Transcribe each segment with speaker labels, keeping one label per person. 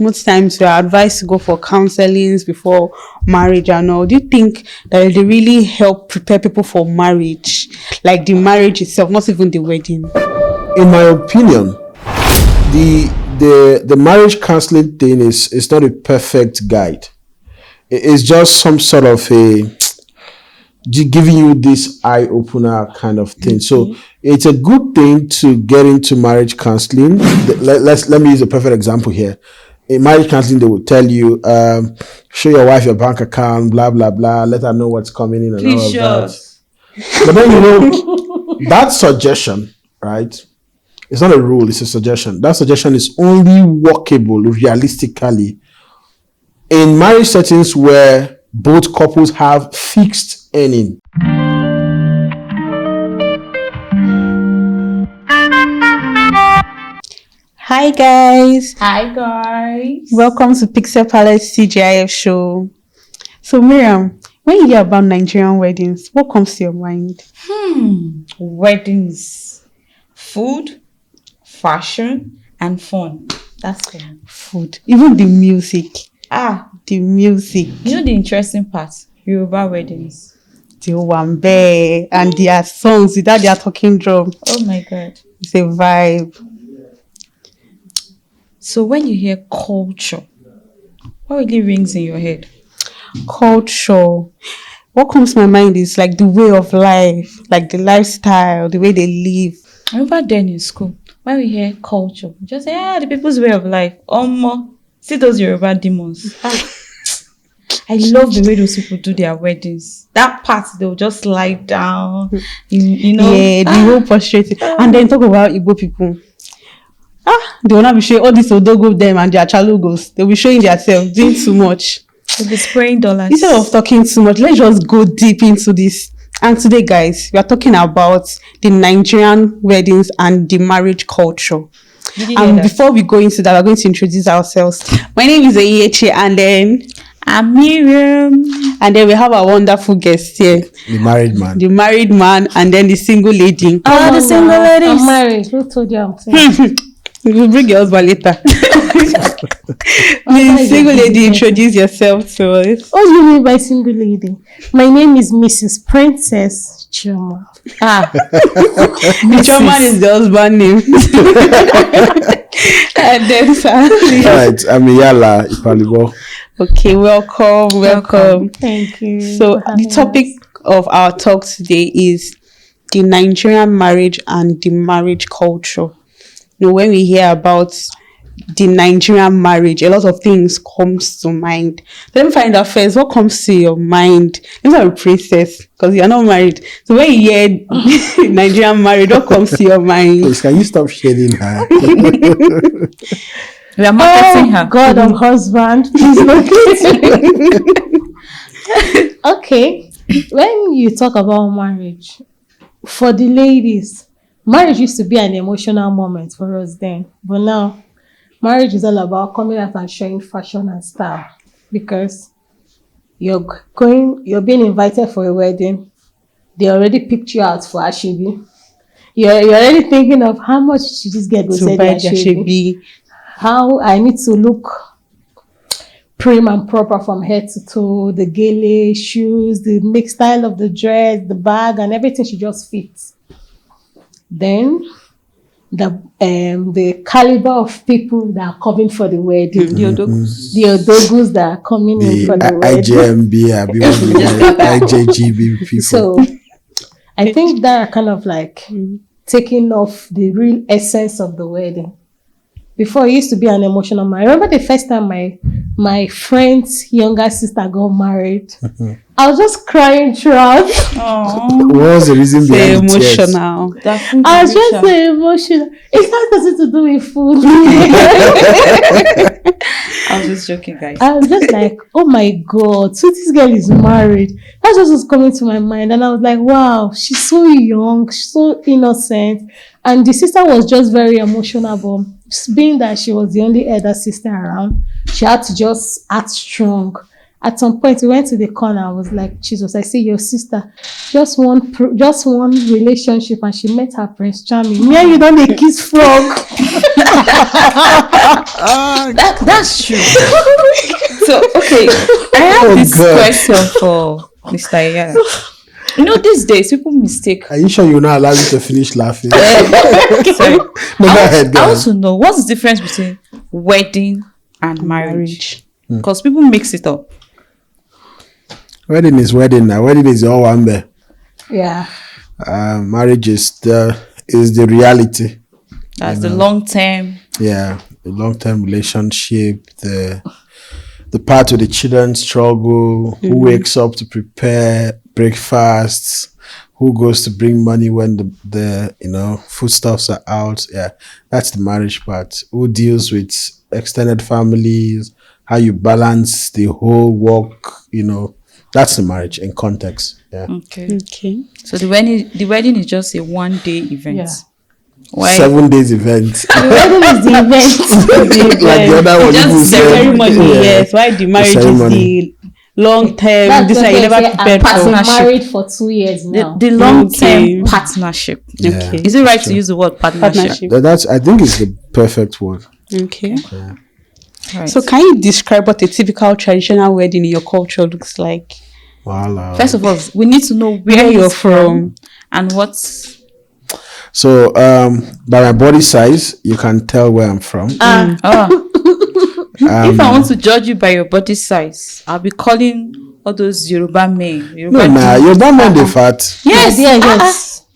Speaker 1: most times we are advised to go for counselings before marriage and all. Do you think that they really help prepare people for marriage? Like the marriage itself, not even the wedding.
Speaker 2: In my opinion, the marriage counseling thing is not a perfect guide. It's just some sort of giving you this eye opener kind of thing. So it's a good thing to get into marriage counseling. Let me use a perfect example here. In marriage counseling, they will tell you, show your wife your bank account, blah blah blah. Let her know what's coming in and all of that. But then that suggestion, right? It's not a rule; it's a suggestion. That suggestion is only workable realistically in marriage settings where both couples have fixed earning.
Speaker 1: Hi guys.
Speaker 3: Hi guys.
Speaker 1: Welcome to Pixel Palace TGIF Show. So Miriam, when you hear about Nigerian weddings, what comes to your mind?
Speaker 3: Weddings, food, fashion, and fun. That's it.
Speaker 1: Food, even the music. The music.
Speaker 3: You know the interesting part? Yoruba weddings.
Speaker 1: The wambe and their songs without their talking drum.
Speaker 3: Oh my God.
Speaker 1: It's a vibe.
Speaker 3: So when you hear culture, what really rings in your head?
Speaker 1: Culture. What comes to my mind is like the way of life, like the lifestyle, the way they live.
Speaker 3: I remember then in school, when we hear culture, we just say, the people's way of life. See those Yoruba demons. I love the way those people do their weddings. That part, they'll just lie down, you know.
Speaker 1: Yeah, the whole prostrate. And then talk about Igbo people. They will not be showing all these odogo them and their chalugos. They'll be showing themselves doing too much.
Speaker 3: They'll be spraying dollars.
Speaker 1: Instead of talking too much, let's just go deep into this. And today, guys, we are talking about the Nigerian weddings and the marriage culture. And before we go into that, we're going to introduce ourselves. My name is Ayeche, and then
Speaker 3: I'm Miriam.
Speaker 1: And then we have a wonderful guest here.
Speaker 2: The married man.
Speaker 1: The married man, and then the single lady.
Speaker 3: The single ladies.
Speaker 4: I'm married. Who told you I'm single?
Speaker 1: We'll bring your husband later. The single lady, introduce yourself to us.
Speaker 4: What do you mean by single lady? My name is Mrs. Princess Choma.
Speaker 1: The Choma is the husband name. And then
Speaker 2: Alright, I'm Iyala Ipalibo.
Speaker 1: Okay, welcome.
Speaker 4: Thank you.
Speaker 1: So the topic of our talk today is the Nigerian marriage and the marriage culture. When we hear about the Nigerian marriage, a lot of things comes to mind. Let me find out first, what comes to your mind? Let me start with Princess, because you're not married. So when you hear Nigerian marriage, what comes to your mind?
Speaker 2: Please, can you stop shading her?
Speaker 3: We are marketing her.
Speaker 4: God of husband, please locate me. Okay, when you talk about marriage, for the ladies, marriage used to be an emotional moment for us then. But now, marriage is all about coming out and showing fashion and style. Because you're being invited for a wedding. They already picked you out for Ashebi. You're already thinking of how much should this girl go say the Ashebi. How I need to look prim and proper from head to toe. The gele, shoes, the mixed style of the dress, the bag, and everything should just fit. Then the caliber of people that are coming for the wedding, the odogus that are coming in for the wedding,
Speaker 2: IJGB people.
Speaker 4: So I think that are kind of like taking off the real essence of the wedding. Before, it used to be an emotional marriage. I remember the first time my friend's younger sister got married. I was just crying throughout.
Speaker 2: What was the reason behind the tears?
Speaker 1: Emotional.
Speaker 4: I was just so emotional. It has nothing to do with food.
Speaker 3: I was just joking, guys.
Speaker 4: I was just like, oh my God, so this girl is married. That's just was coming to my mind. And I was like, wow, she's so young, she's so innocent. And the sister was just very emotional, but being that she was the only elder sister around, she had to just act strong. At some point, we went to the corner. I was like, Jesus, I see your sister. Just one relationship, and she met her Prince Charming. Me and you don't kiss frog.
Speaker 3: That's true. So okay, I have this
Speaker 2: God.
Speaker 3: question for Mr. Iyala. You know, these days people mistake.
Speaker 2: Are you sure you're not allowed me to finish laughing?
Speaker 3: Sorry.
Speaker 2: No, go ahead, go
Speaker 3: I
Speaker 2: ahead.
Speaker 3: want to know what's the difference between wedding and marriage, because people mix it up.
Speaker 2: Wedding is wedding now. Wedding is all one there.
Speaker 4: Yeah.
Speaker 2: Marriage is the reality.
Speaker 3: That's the long term.
Speaker 2: Yeah, the long-term relationship, the part where the children struggle, who wakes up to prepare breakfasts, who goes to bring money when the foodstuffs are out. Yeah, that's the marriage part. Who deals with extended families, how you balance the whole work, that's the marriage in context. Yeah.
Speaker 3: Okay.
Speaker 1: Okay.
Speaker 3: So the wedding is just a 1-day event.
Speaker 4: Yeah.
Speaker 3: Why?
Speaker 2: 7 days event.
Speaker 4: The wedding is the event.
Speaker 2: Like the other one
Speaker 3: Just
Speaker 2: people said.
Speaker 1: Ceremony,
Speaker 2: Yeah.
Speaker 1: yes. Why the marriage is
Speaker 2: ceremony.
Speaker 1: the long term?
Speaker 4: That's
Speaker 1: This
Speaker 4: what
Speaker 1: one you
Speaker 4: they
Speaker 1: never
Speaker 4: say,
Speaker 1: prepared
Speaker 4: I've been
Speaker 1: for.
Speaker 3: Partnership.
Speaker 4: married for 2 years now.
Speaker 3: The long term
Speaker 1: Okay.
Speaker 3: partnership.
Speaker 2: Yeah.
Speaker 1: Okay.
Speaker 3: Is it right to use the word partnership?
Speaker 1: Partnership.
Speaker 2: That's I think it's the perfect word.
Speaker 1: Okay.
Speaker 3: Right.
Speaker 1: So can you describe what a typical traditional wedding in your culture looks like?
Speaker 2: Voila.
Speaker 3: First of all, we need to know where you're from and what's.
Speaker 2: So by my body size, you can tell where I'm from.
Speaker 3: If I want to judge you by your body size, I'll be calling all those Yoruba men.
Speaker 2: No, you're that man the fat.
Speaker 3: Yes,
Speaker 4: Yes.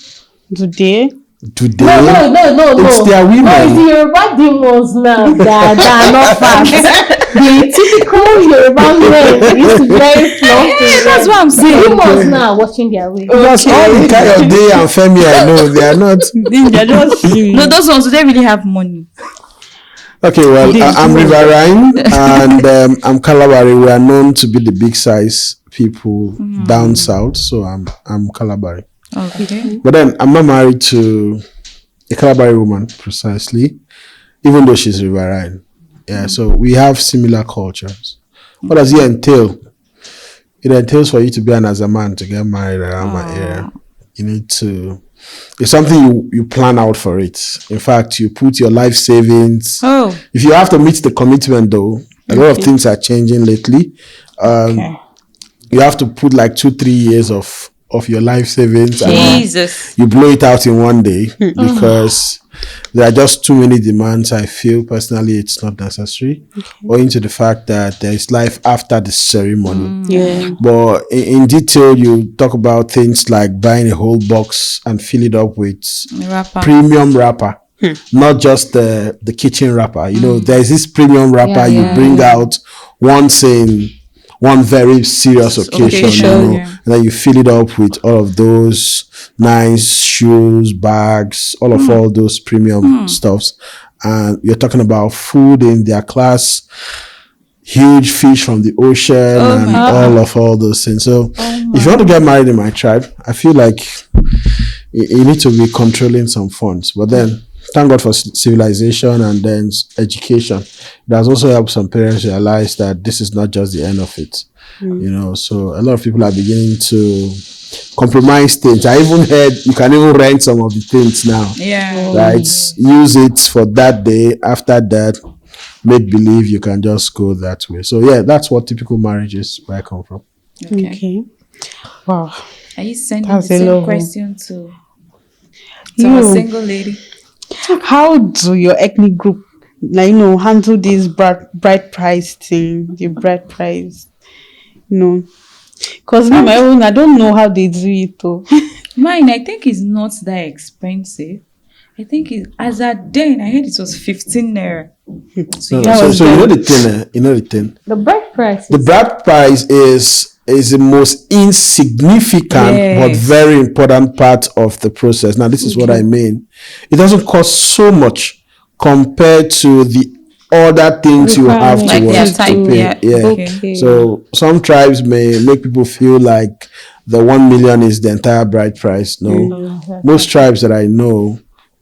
Speaker 1: Today?
Speaker 2: Today.
Speaker 4: No.
Speaker 2: It's their women.
Speaker 4: No, it's the Yoruba demons now that are not fat. The typical Yoruba men is very fluffy.
Speaker 3: that's what I'm
Speaker 4: The
Speaker 3: saying.
Speaker 4: demons now are watching their way.
Speaker 2: That's all the kind of day and Femi I know. They are not.
Speaker 1: They're just
Speaker 3: No, those ones, do they really have money?
Speaker 2: Okay, well, I'm Riverine and I'm Calabari. We are known to be the big size people down south. So I'm Calabari.
Speaker 3: Okay.
Speaker 2: But then I'm not married to a Calabari woman precisely, even though she's Riverine. Yeah, so we have similar cultures. What does it entail? It entails for you to be an Azaman to get married around my area. You need to. It's something you plan out for it. In fact, you put your life savings.
Speaker 3: Oh.
Speaker 2: If you have to meet the commitment, though, a lot of things are changing lately. You have to put like 2-3 years of your life savings.
Speaker 3: Jesus.
Speaker 2: You blow it out in one day because there are just too many demands. I feel personally it's not necessary, owing to the fact that there is life after the ceremony.
Speaker 1: yeah.
Speaker 2: But in detail, you talk about things like buying a whole box and fill it up with
Speaker 3: Rapper.
Speaker 2: premium wrapper, not just the kitchen wrapper. There's this premium wrapper you bring out once in one very serious occasion, and then you fill it up with all of those nice shoes, bags, all those premium stuffs. And you're talking about food in their class, huge fish from the ocean, and all those things. So if you want to get married in my tribe, I feel like you need to be controlling some funds. But then thank God for civilization and then education. It has also helped some parents realize that this is not just the end of it. So a lot of people are beginning to compromise things. I even heard you can even rent some of the things now.
Speaker 3: Yeah.
Speaker 2: Right? Use it for that day. After that, make believe you can just go that way. So yeah, that's what typical marriage is where I come from.
Speaker 1: Okay. Wow.
Speaker 3: Are you sending
Speaker 1: That's
Speaker 3: the
Speaker 1: a
Speaker 3: same
Speaker 1: level.
Speaker 3: question to
Speaker 1: You.
Speaker 3: a single lady?
Speaker 1: How do your ethnic group, handle this bride price thing? The bride price, because my own, I don't know how they do it though.
Speaker 3: Mine, I think, is not that expensive. I think as at then, I heard it was 15 naira. So
Speaker 2: So you know the thing.
Speaker 4: The bride price
Speaker 2: The
Speaker 4: is
Speaker 2: bride price is the most insignificant but
Speaker 3: Yes.
Speaker 2: very important part of the process. Now, this is what I mean. It doesn't cost so much compared to the other things you have to,
Speaker 3: like their
Speaker 2: to
Speaker 3: time,
Speaker 2: pay.
Speaker 3: yeah.
Speaker 1: Okay.
Speaker 2: So some tribes may make people feel like the 1 million is the entire bride price. No. Most tribes that I know,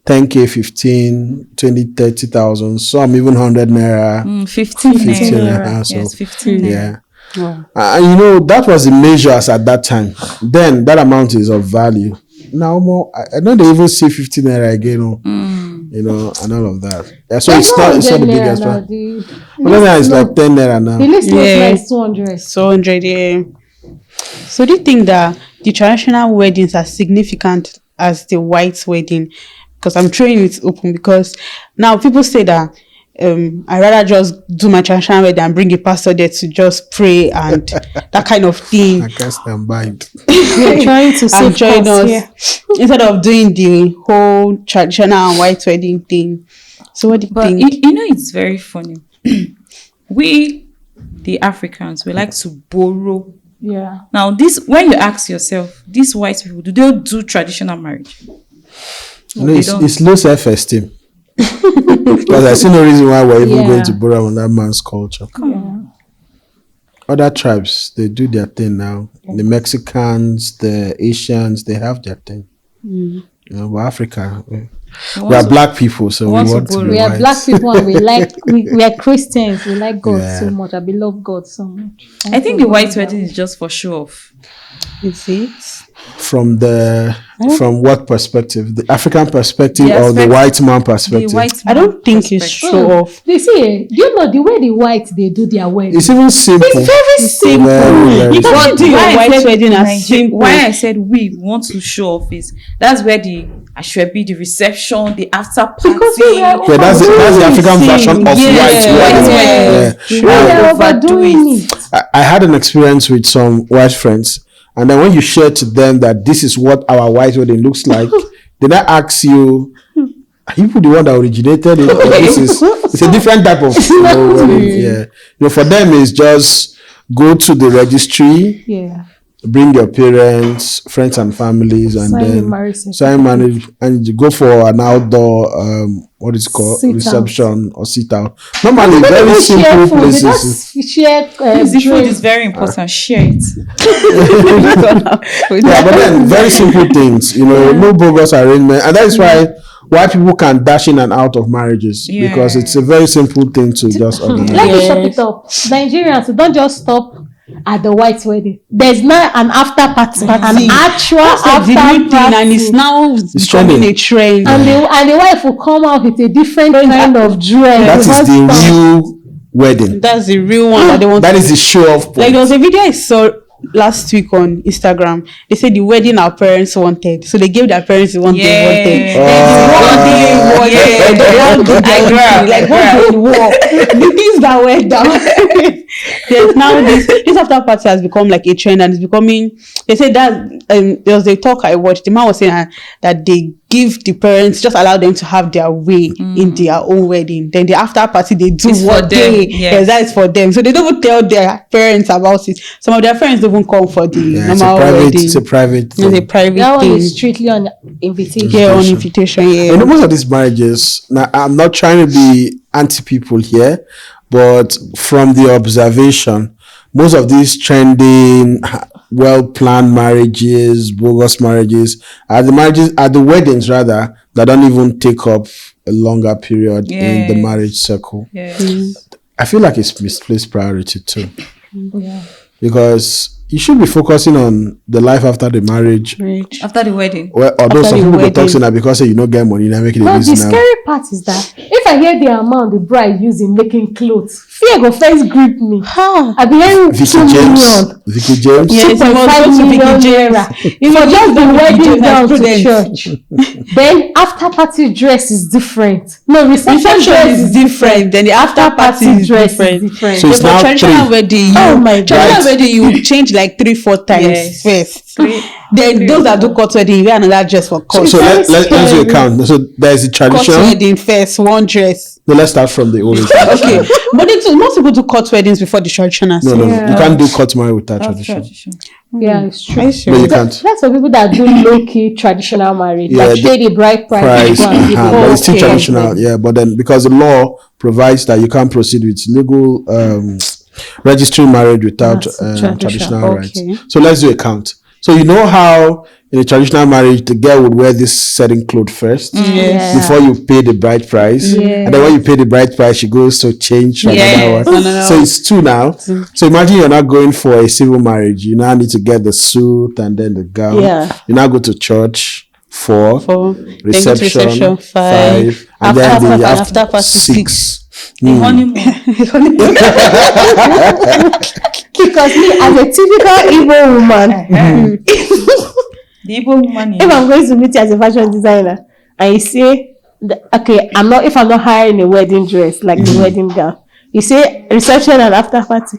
Speaker 2: 10K, 15, 20, 30,000, some even 100 naira.
Speaker 3: 15
Speaker 2: 15
Speaker 3: naira.
Speaker 2: naira. So,
Speaker 3: Yes, 15 naira.
Speaker 2: yeah.
Speaker 1: Wow.
Speaker 2: And that was the measures at that time. Then that amount is of value. Now, I don't even see 15 naira again. you know, and all of that. Yeah, so
Speaker 4: There's
Speaker 2: it's not the
Speaker 4: 100 naira
Speaker 2: biggest
Speaker 4: now.
Speaker 2: one.
Speaker 4: The
Speaker 2: But then it's
Speaker 4: list
Speaker 2: like
Speaker 4: low.
Speaker 2: 10 naira now.
Speaker 4: The list looks
Speaker 1: Yeah.
Speaker 4: like 200.
Speaker 1: So 100, yeah. So do you think that the traditional weddings are significant as the white wedding? Because I'm throwing it open because now people say that I rather just do my traditional wedding and bring a pastor there to just pray and that kind of thing.
Speaker 2: I can't stand by it.
Speaker 4: We're trying to
Speaker 1: And
Speaker 4: save
Speaker 1: join
Speaker 4: costs
Speaker 1: us
Speaker 4: here.
Speaker 1: instead of doing the whole traditional and white wedding thing. So what do you
Speaker 3: But
Speaker 1: think?
Speaker 3: you know, it's very funny. We, the Africans, we like to borrow.
Speaker 4: Yeah.
Speaker 3: Now, this when you ask yourself, these white people, do they do traditional marriage?
Speaker 2: No,
Speaker 3: they
Speaker 2: it's,
Speaker 3: don't.
Speaker 2: it's low self-esteem. Because I see no reason why we're even
Speaker 4: Yeah.
Speaker 2: going to borrow on that man's culture.
Speaker 4: Yeah.
Speaker 2: Other tribes, they do their thing now. The Mexicans, the Asians, they have their thing. You know, but Africa, we are black people, so we
Speaker 3: want to
Speaker 2: want to
Speaker 3: borrow.
Speaker 2: be
Speaker 4: We are
Speaker 2: white.
Speaker 4: black people and we are Christians. We like God
Speaker 2: Yeah.
Speaker 4: so much. We love God so much.
Speaker 3: I think the white wedding is just for show off.
Speaker 1: Is it?
Speaker 2: From what perspective? The African perspective
Speaker 3: The
Speaker 2: or the
Speaker 3: aspect-
Speaker 2: white man
Speaker 3: The
Speaker 2: perspective?
Speaker 3: white
Speaker 1: I don't think it's
Speaker 3: perspective.
Speaker 1: show off.
Speaker 4: They see, do you know the way the white they do their wedding?
Speaker 2: It's even simple.
Speaker 1: Very simple.
Speaker 2: Very
Speaker 1: You can't do your
Speaker 3: Why I
Speaker 1: white
Speaker 3: said
Speaker 1: wedding as
Speaker 3: Niger-
Speaker 1: simple.
Speaker 3: Why I said we want to show off is that's where the ashwebi, the reception, the after party.
Speaker 4: Because we are
Speaker 2: Yeah, that's the African version of
Speaker 1: Yeah.
Speaker 2: white
Speaker 3: White
Speaker 2: wedding.
Speaker 3: wedding.
Speaker 2: Yeah.
Speaker 4: we are
Speaker 3: overdo
Speaker 4: overdoing
Speaker 3: it.
Speaker 4: it.
Speaker 2: I had an experience with some white friends, and then when you share to them that this is what our white wedding looks like, then I ask you, are you the one that originated it? Or it's a different type of wedding. Yeah, for them it's just go to the registry,
Speaker 4: Yeah.
Speaker 2: bring your parents, friends, and families, and
Speaker 4: Sign the
Speaker 2: then
Speaker 4: marriage
Speaker 2: sign marriage, and you go for an outdoor what is it called,
Speaker 4: Sit out.
Speaker 2: reception or sit out. Normally,
Speaker 4: They
Speaker 2: very
Speaker 4: don't share
Speaker 2: simple
Speaker 4: food. They
Speaker 2: places.
Speaker 4: just share
Speaker 3: If the food
Speaker 4: drinks.
Speaker 3: is very important, share it.
Speaker 2: Yeah, but then very simple things, no bogus arrangement, and that is why people can dash in and out of marriages because it's a very simple thing to just organize.
Speaker 4: Let me
Speaker 1: Yes.
Speaker 4: chop it up. Nigerians, don't just stop at the white wedding. There's now an after party, an actual
Speaker 1: That's like
Speaker 4: after
Speaker 1: the new thing,
Speaker 4: party.
Speaker 1: and it's now becoming
Speaker 2: trending.
Speaker 1: a trend.
Speaker 4: And the wife will come out with a different kind of dress.
Speaker 2: That is the real wedding.
Speaker 1: That's the real one that they want.
Speaker 2: That is the show off
Speaker 1: Like
Speaker 2: point.
Speaker 1: there was a video I saw last week on Instagram. They said the wedding our parents wanted, so they gave their parents the one they wanted. Like what they want. The things that went down. There's now this after party has become like a trend, and it's becoming. They said that there was a talk I watched. The man was saying that they give the parents, just allow them to have their way in their own wedding. Then the after party they do
Speaker 3: It's
Speaker 1: what
Speaker 3: for them,
Speaker 1: they
Speaker 3: yes.
Speaker 1: that is for them. So they don't even tell their parents about it. Some of their parents don't even come for the
Speaker 2: Yeah,
Speaker 1: normal wedding.
Speaker 2: it's a private
Speaker 1: It's a
Speaker 2: thing.
Speaker 1: private
Speaker 4: That one
Speaker 1: thing.
Speaker 4: is strictly on invitation.
Speaker 1: Yeah, on invitation. Yeah.
Speaker 2: Most of these marriages, now I'm not trying to be anti people here, but from the observation, most of these trending, well planned marriages, bogus marriages, are the weddings rather, that don't even take up a longer period in the
Speaker 3: Yes.
Speaker 2: marriage circle.
Speaker 3: Yes.
Speaker 2: I feel like it's misplaced priority too.
Speaker 4: Yeah.
Speaker 2: Because you should be focusing on the life after the marriage.
Speaker 1: Marriage.
Speaker 3: After the wedding.
Speaker 2: Well, although
Speaker 1: After
Speaker 2: some
Speaker 1: the
Speaker 2: people go
Speaker 1: wedding.
Speaker 2: talk saying that because you don't get money, you not make it
Speaker 4: No, the
Speaker 2: easy now.
Speaker 4: scary part is that if I hear the amount the bride use in making clothes, fear go first grip me. I be hearing
Speaker 2: Vicky
Speaker 4: 2
Speaker 2: James.
Speaker 4: million.
Speaker 2: Vicky James.
Speaker 1: Yes, you must
Speaker 4: 2.5
Speaker 1: go to
Speaker 4: million
Speaker 1: Vicky James.
Speaker 4: naira. For just the wedding down to church. Then after party dress is different. No, reception
Speaker 1: Reception
Speaker 4: dress
Speaker 1: is different. Then the after party is
Speaker 4: dress
Speaker 1: different.
Speaker 4: is different.
Speaker 2: So it's
Speaker 1: For
Speaker 2: now
Speaker 1: traditional
Speaker 2: 3.
Speaker 1: wedding,
Speaker 4: Oh my
Speaker 1: traditional
Speaker 2: God.
Speaker 1: wedding you change like 3-4 times
Speaker 3: Yes.
Speaker 1: first.
Speaker 3: Three-
Speaker 1: Then
Speaker 3: three
Speaker 1: those
Speaker 3: or
Speaker 1: that do
Speaker 3: four.
Speaker 1: cut wedding, you wear another dress for cut.
Speaker 2: So let's do a
Speaker 4: scary.
Speaker 2: count. So there's the
Speaker 1: Cut
Speaker 2: traditional.
Speaker 1: wedding first, one dress.
Speaker 2: No, let's start from the oldest.
Speaker 1: Okay, but most people do cut weddings before the traditional.
Speaker 2: No,
Speaker 4: Yeah.
Speaker 2: you can't do cut marriage without
Speaker 3: That's
Speaker 2: tradition.
Speaker 3: tradition.
Speaker 4: Yeah, it's true.
Speaker 1: Are you sure?
Speaker 2: No, you
Speaker 4: That-
Speaker 2: can't.
Speaker 4: That's for people that do low-key traditional marriage.
Speaker 2: Yeah,
Speaker 4: Like pay the bride price.
Speaker 2: Price,
Speaker 4: and go and give it.
Speaker 2: but it's still
Speaker 1: Okay.
Speaker 2: traditional. Yeah, but then because the law provides that you can't proceed with legal registering marriage without
Speaker 4: That's
Speaker 2: traditional
Speaker 4: traditional.
Speaker 2: rights.
Speaker 1: Okay.
Speaker 2: So let's do a count. So you know how in a traditional marriage the girl would wear this setting cloth first
Speaker 1: Yes.
Speaker 2: before you pay the bride price, and then when you pay the bride price, she goes to change for
Speaker 3: Yes.
Speaker 2: another one.
Speaker 1: Another
Speaker 2: So
Speaker 1: one.
Speaker 2: it's 2 now. So imagine you're not going for a civil marriage. You now need to get the suit and then the gown.
Speaker 1: Yeah.
Speaker 2: You now go to church 4,
Speaker 1: For
Speaker 2: reception 5, And then the
Speaker 1: after party
Speaker 2: 6.
Speaker 3: The honeymoon.
Speaker 4: Because me, as a typical Igbo woman,
Speaker 3: The Igbo woman.
Speaker 4: if I'm going to meet you as a fashion designer, and you say, okay, if I'm not hiring a wedding dress, like the wedding gown, you say reception and after party.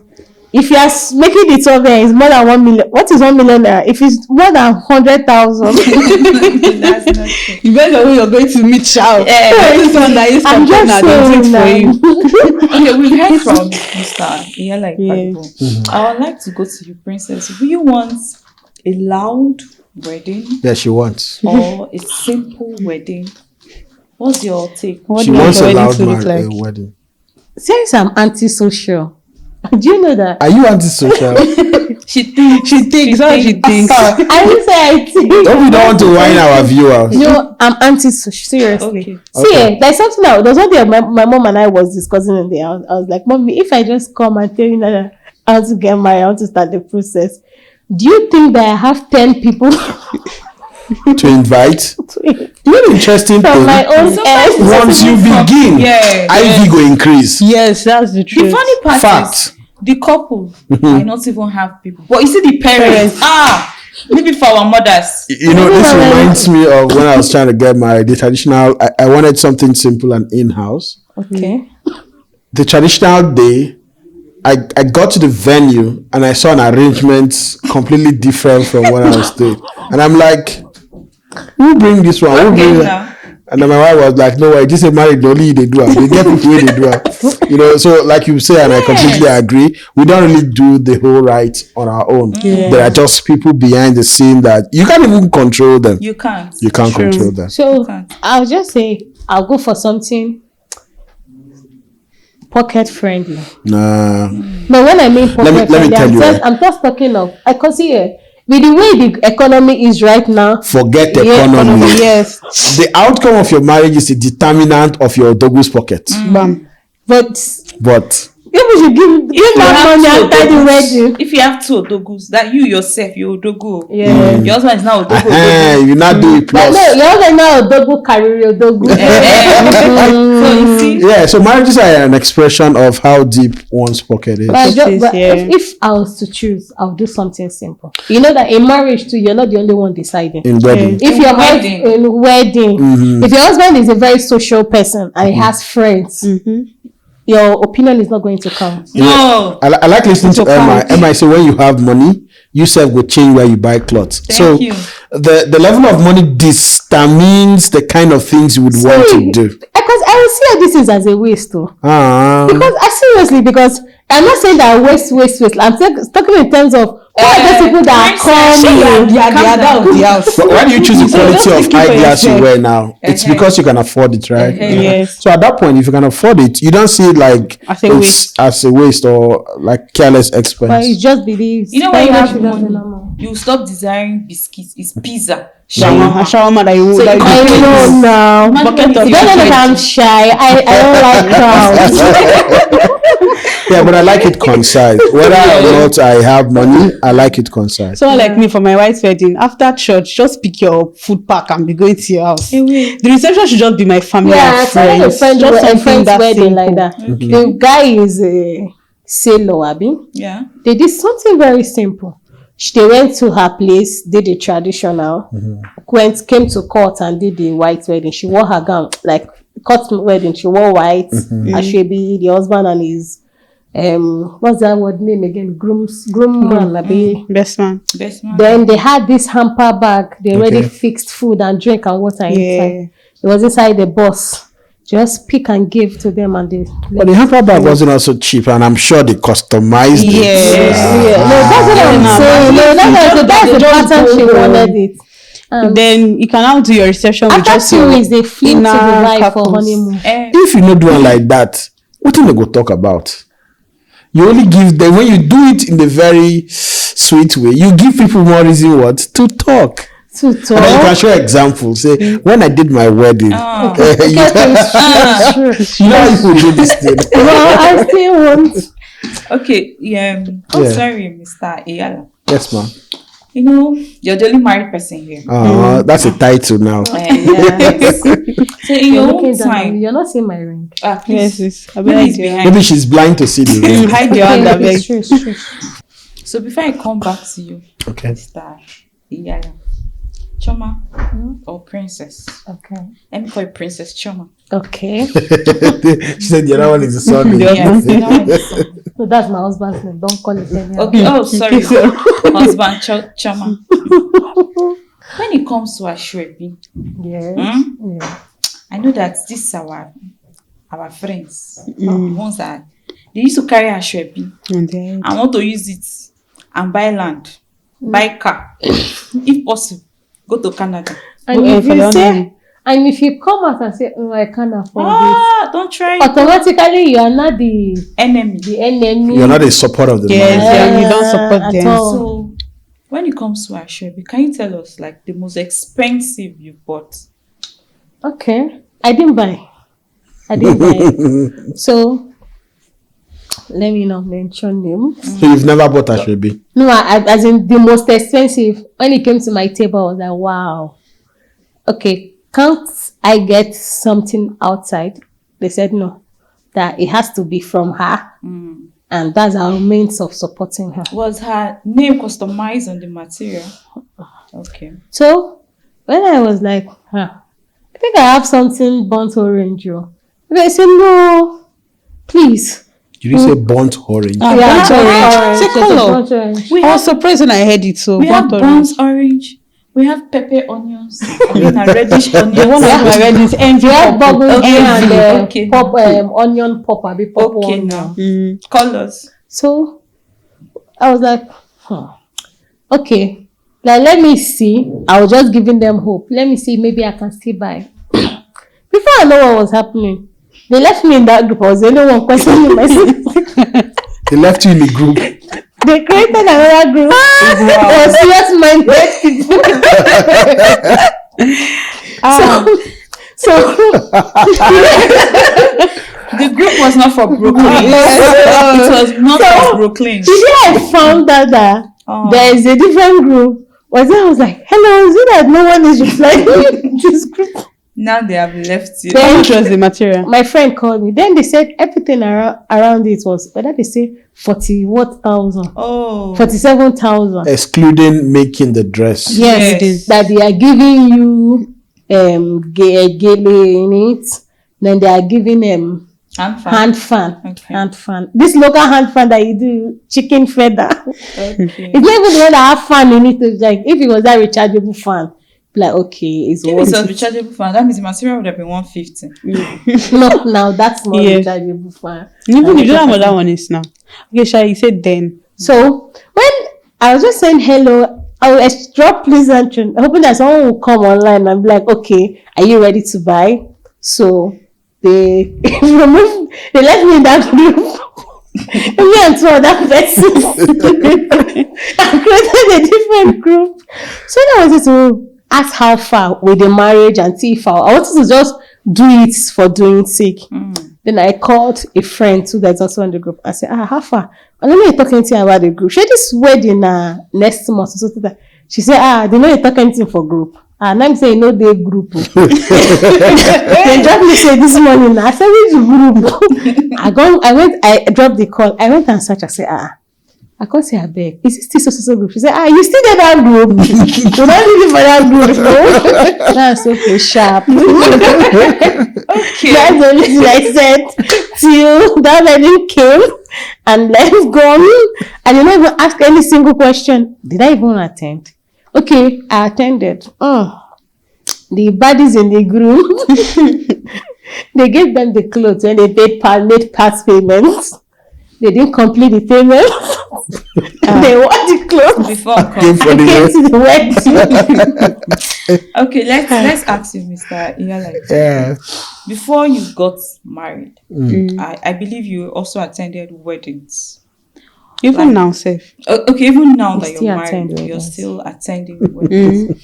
Speaker 4: If you are making the total is more than 1 million, what is 1 million naira? If it's more than 100,000,
Speaker 3: That's not true.
Speaker 1: You better who you're going to meet child. This one that is
Speaker 4: I'm just saying
Speaker 1: for you.
Speaker 3: Okay, we've heard from Mr. Iyala
Speaker 1: Yes.
Speaker 3: Ipapo. I would like to go to you, Princess. Do you want a loud wedding
Speaker 2: Yeah, she wants.
Speaker 3: or a simple wedding? What's your take?
Speaker 1: What
Speaker 2: She
Speaker 1: do you want
Speaker 2: wants
Speaker 1: your
Speaker 2: a
Speaker 1: wedding
Speaker 2: loud
Speaker 1: to look
Speaker 2: man
Speaker 1: like?
Speaker 2: wedding.
Speaker 4: since I'm antisocial, do you know that?
Speaker 2: Are you antisocial?
Speaker 3: She thinks.
Speaker 1: She thinks. How she thinks.
Speaker 4: I didn't say I think.
Speaker 2: Don't we don't want to whine our viewers?
Speaker 4: No, I'm antisocial. Seriously.
Speaker 3: Okay.
Speaker 4: See,
Speaker 2: Okay.
Speaker 4: there's something now. There's one day my mom and I was discussing in the house. I was like, Mommy, if I just come and tell you that I want to get married, I want to start the process, do you think that I have 10 people
Speaker 2: To invite? You know the interesting
Speaker 4: from
Speaker 2: thing?
Speaker 4: my own
Speaker 3: Sometimes
Speaker 4: end?
Speaker 2: Once you begin,
Speaker 3: Yeah.
Speaker 2: IV go increase.
Speaker 1: Yes, that's the
Speaker 3: The
Speaker 1: truth.
Speaker 3: funny part
Speaker 2: Fact.
Speaker 3: is the couple might not even have people. But you see the parents. Maybe for our mothers.
Speaker 2: You know, this reminds me of when I was trying to get married. The traditional, I wanted something simple and in-house.
Speaker 4: Okay.
Speaker 2: The traditional day, I got to the venue and I saw an arrangement completely different from what I was doing. And I'm like, who bring this one? Who
Speaker 3: Okay,
Speaker 2: bring that?
Speaker 3: now.
Speaker 2: And then my wife was like, no, I just say married, only they do it. They get people where they do it. You know, so like you say, and I completely agree, we don't really do the whole right on our own. There are just people behind the scene that you can't even control them.
Speaker 3: You can't.
Speaker 2: You can't
Speaker 1: True.
Speaker 2: control them.
Speaker 4: So
Speaker 3: Okay.
Speaker 4: I'll just say I'll go for something pocket friendly.
Speaker 2: Nah.
Speaker 4: But when I mean pocket
Speaker 2: let me
Speaker 4: friendly,
Speaker 2: tell you,
Speaker 4: I'm just talking of, I consider with the way the economy is right now.
Speaker 2: Forget
Speaker 4: Yeah,
Speaker 2: economy.
Speaker 1: Yes.
Speaker 2: The outcome of your marriage is a determinant of your dogu's pocket.
Speaker 1: Bam.
Speaker 4: But
Speaker 2: But
Speaker 4: people should give that money after the wedding.
Speaker 3: If you have two odogus, that you yourself, you odogu.
Speaker 4: Yeah.
Speaker 3: Your husband is now odogu.
Speaker 2: you not do it
Speaker 4: But
Speaker 2: plus.
Speaker 4: no, you're also now Odogu carry Odogu.
Speaker 3: So you see,
Speaker 2: Yeah, so marriages are an expression of how deep one's pocket is.
Speaker 4: But,
Speaker 1: It is, yeah.
Speaker 4: if I was to choose, I'll do something simple. You know that in marriage too, you're not the only one deciding.
Speaker 2: In wedding.
Speaker 4: If
Speaker 3: In
Speaker 4: your
Speaker 3: wedding.
Speaker 4: husband in wedding, if your husband is a very social person and he has friends, your opinion is not going to count.
Speaker 3: no.
Speaker 2: I like listening to
Speaker 1: So
Speaker 2: Emma.
Speaker 1: count.
Speaker 2: Emma say when you have money, you self will change where you buy clothes. So
Speaker 3: you.
Speaker 2: the level of money determines the kind of things you would want to do.
Speaker 4: Because I will see this is as a waste too. Because seriously, because I'm not saying that waste. I'm talking in terms of all those people that
Speaker 3: princess,
Speaker 4: come.
Speaker 1: They are the other of the house.
Speaker 2: But why do you choose the
Speaker 1: So
Speaker 2: quality
Speaker 1: just
Speaker 2: of
Speaker 1: thinking for
Speaker 2: eyeglass you
Speaker 1: yourself.
Speaker 2: wear now? It's because you can afford it, right?
Speaker 1: Yes.
Speaker 2: So at that point, if you can afford it, you don't see it like
Speaker 1: As a
Speaker 2: it's
Speaker 1: waste.
Speaker 2: as a waste or like careless
Speaker 4: But
Speaker 2: expense.
Speaker 4: it's just beliefs.
Speaker 3: You know when you have
Speaker 4: Spending should
Speaker 3: money,
Speaker 4: not be normal.
Speaker 3: you stop desiring biscuits. It's pizza.
Speaker 1: Shawarma. Shawarma that you
Speaker 3: So
Speaker 1: that
Speaker 3: you
Speaker 1: you
Speaker 4: I
Speaker 1: do.
Speaker 4: know now.
Speaker 3: Imagine
Speaker 1: Bucket
Speaker 3: when
Speaker 1: of
Speaker 3: you
Speaker 4: You
Speaker 3: see
Speaker 4: don't know
Speaker 3: a
Speaker 4: that I'm shy. I don't like crowds.
Speaker 2: Yeah, but I like it concise. Whether or not I have money, I like it concise.
Speaker 1: Someone like me for my wife's wedding, after church, just pick your food pack and be going to your house. The reception should just be my family
Speaker 4: Yeah,
Speaker 1: and
Speaker 4: I attended
Speaker 1: friends.
Speaker 4: a
Speaker 1: Just something
Speaker 4: friend's
Speaker 1: that
Speaker 4: wedding like
Speaker 1: simple.
Speaker 4: that. The guy is a sailor, Abi.
Speaker 3: Yeah.
Speaker 4: They did something very simple. They went to her place, did the traditional, came to court and did the white wedding. She wore her gown, like court wedding. She wore white. Ashebi, the husband and his what's that word name again? Groom man, Abi.
Speaker 1: Best man.
Speaker 3: Best man.
Speaker 4: Then they had this hamper bag. They already
Speaker 2: Okay.
Speaker 4: fixed food and drink and water
Speaker 1: Yeah.
Speaker 4: inside. It was inside the bus. Just pick and give to them and they.
Speaker 2: But the hamper bag wasn't also cheap, and I'm sure they customized it.
Speaker 1: Yeah.
Speaker 4: No, that's what I'm
Speaker 1: Yeah,
Speaker 4: saying. No, that's the pattern she wanted it.
Speaker 1: Then you can now do your reception with
Speaker 4: After
Speaker 1: just
Speaker 4: 2
Speaker 1: your
Speaker 4: weeks, they flew to
Speaker 1: inner
Speaker 4: Dubai for
Speaker 1: couples.
Speaker 4: honeymoon.
Speaker 2: If you not do one like that, what do they go talk about? You only give them when you do it in a very sweet way. You give people more reason what to talk.
Speaker 4: To
Speaker 2: And then you can
Speaker 4: talk.
Speaker 2: show examples. Say when I did my wedding, you know how people do this thing.
Speaker 4: Well, I still want.
Speaker 3: Okay. Yeah.
Speaker 2: Yeah.
Speaker 3: Sorry, Mr. Iyala.
Speaker 2: Yes, ma'am.
Speaker 3: You know, you're the only married person here.
Speaker 2: That's a title now.
Speaker 3: Yes. So in your own time,
Speaker 4: You're not seeing my ring.
Speaker 1: Yes,
Speaker 3: please.
Speaker 1: it's
Speaker 3: Maybe it's behind.
Speaker 2: Maybe she's blind to see the ring.
Speaker 1: Hide your hand,
Speaker 4: Okay,
Speaker 1: abeg.
Speaker 4: it's true, it's true.
Speaker 3: So before I come back to you,
Speaker 2: Okay.
Speaker 3: Mr. Iyala, Choma or Princess?
Speaker 4: Okay.
Speaker 3: Let me call you Princess Choma.
Speaker 4: Okay.
Speaker 2: She said the other one is the son.
Speaker 3: Yes, you know what I'm saying.
Speaker 4: So that's my husband's name. Don't call it anyhow.
Speaker 3: Okay. Oh, sorry. Husband Choma. When it comes to Ashwebi,
Speaker 4: Yes. Yeah.
Speaker 3: I know that this is our friends. The ones that they used to carry Ashwebi and want to use it and buy land, buy car, if possible, go to Canada.
Speaker 4: And
Speaker 1: Well,
Speaker 4: if
Speaker 1: for
Speaker 4: you
Speaker 1: London.
Speaker 4: say, and if you come out and say, "Oh, I can't afford
Speaker 3: Don't try
Speaker 4: this," automatically you are not the
Speaker 3: enemy.
Speaker 4: enemy.
Speaker 2: You're not a supporter of the
Speaker 1: Yes,
Speaker 2: marriage.
Speaker 1: yeah, you don't support
Speaker 4: at
Speaker 1: them.
Speaker 4: all.
Speaker 3: So when it comes to Ashwebi, can you tell us like the most expensive you bought?
Speaker 4: Okay. I didn't buy. So let me not mention names.
Speaker 2: So you've never bought Ashwebi?
Speaker 4: No, as in the most expensive. When it came to my table, I was like, wow. Okay, can't I get something outside? They said no, that it has to be from her. And that's our means of supporting her.
Speaker 3: Was her name customized on the material? Okay.
Speaker 4: So when I was like, I think I have something burnt orange. They said, no, please.
Speaker 2: Did you say burnt orange?
Speaker 1: Burnt
Speaker 4: burnt
Speaker 1: orange. It's a
Speaker 4: Just a
Speaker 1: colour.
Speaker 4: burnt orange.
Speaker 3: We
Speaker 1: I
Speaker 3: have
Speaker 1: was surprised when I heard it. So
Speaker 3: we have
Speaker 1: burnt
Speaker 3: burnt
Speaker 1: orange.
Speaker 3: orange. We have pepper onions. I mean, a reddish onions.
Speaker 1: The one I read is envy.
Speaker 4: We have bubble
Speaker 3: Okay,
Speaker 4: and
Speaker 3: okay.
Speaker 4: pop, onion pop, a bit pop
Speaker 3: Okay,
Speaker 4: onion.
Speaker 3: now colors.
Speaker 4: So I was like, okay, like let me see. I was just giving them hope. Let me see, maybe I can still buy. Before I know what was happening, they left me in that group. I was the only one questioning myself.
Speaker 2: They left you in the group.
Speaker 4: They created another group. For serious-minded people. So
Speaker 3: The group was not for Brooklyn. It was not for Brooklyn.
Speaker 4: today I found out that there is a different group. I was like, hello, is it that no one is replying to this group?
Speaker 3: Now they have left you.
Speaker 1: How much was the material?
Speaker 4: My friend called me. Then they said everything around it was, whether they say 40,000,
Speaker 3: Oh.
Speaker 4: 47,000.
Speaker 2: Excluding making the dress.
Speaker 4: Yes,
Speaker 3: Yes.
Speaker 4: that they are giving you gele in it. Then they are giving hand fan.
Speaker 3: Okay.
Speaker 4: Hand fan. This local hand fan that you do, chicken feather.
Speaker 3: Okay.
Speaker 4: It's not even the one that have fan in it. It's like if it was that rechargeable fan, like okay, it's
Speaker 3: If
Speaker 4: worth
Speaker 3: it was
Speaker 4: it.
Speaker 3: rechargeable fan, that means the material would have been 150.
Speaker 4: No, now that's not
Speaker 1: Yeah.
Speaker 4: rechargeable fan.
Speaker 1: Even you don't know what that one is now. Okay, Sha, you said then.
Speaker 4: So when I was just saying hello, I was drop pleasantry, hoping that someone will come online and be like, okay, are you ready to buy? So they removed, they left me in that group. Me and two other persons. I created a different group. So then I wanted to ask how far with the marriage and see if I wanted to just do it for doing sake. Then I called a friend too that's also in the group. I said, how far? I don't know you're talking to you about the group. She had this wedding next month. So she said, they know you're talking anything for group. And I'm saying no they group. They dropped me say this morning. I said, which group? I dropped the call. I went and searched. I said, I can't say I beg. Is it still so group? She said, you still in that group? You don't need it for that group, no? That's okay, sharp.
Speaker 3: Okay.
Speaker 4: That's the only thing I said till that wedding came and left gone. I did not even ask any single question. Did I even attend? Okay, I attended. The baddies in the group, they gave them the clothes when they made past payments. They didn't complete the payment. They want the clothes
Speaker 3: Before
Speaker 2: Came for
Speaker 4: and
Speaker 2: the
Speaker 4: came to the wedding.
Speaker 3: Okay, let's ask you, Mr. Iyala.
Speaker 2: Yeah.
Speaker 3: Before you got married, I believe you also attended weddings.
Speaker 1: Even
Speaker 3: Like-
Speaker 1: now, safe.
Speaker 3: Okay, even now that
Speaker 4: still
Speaker 3: you're
Speaker 4: attend
Speaker 3: married, you're
Speaker 4: weddings.
Speaker 3: still attending weddings.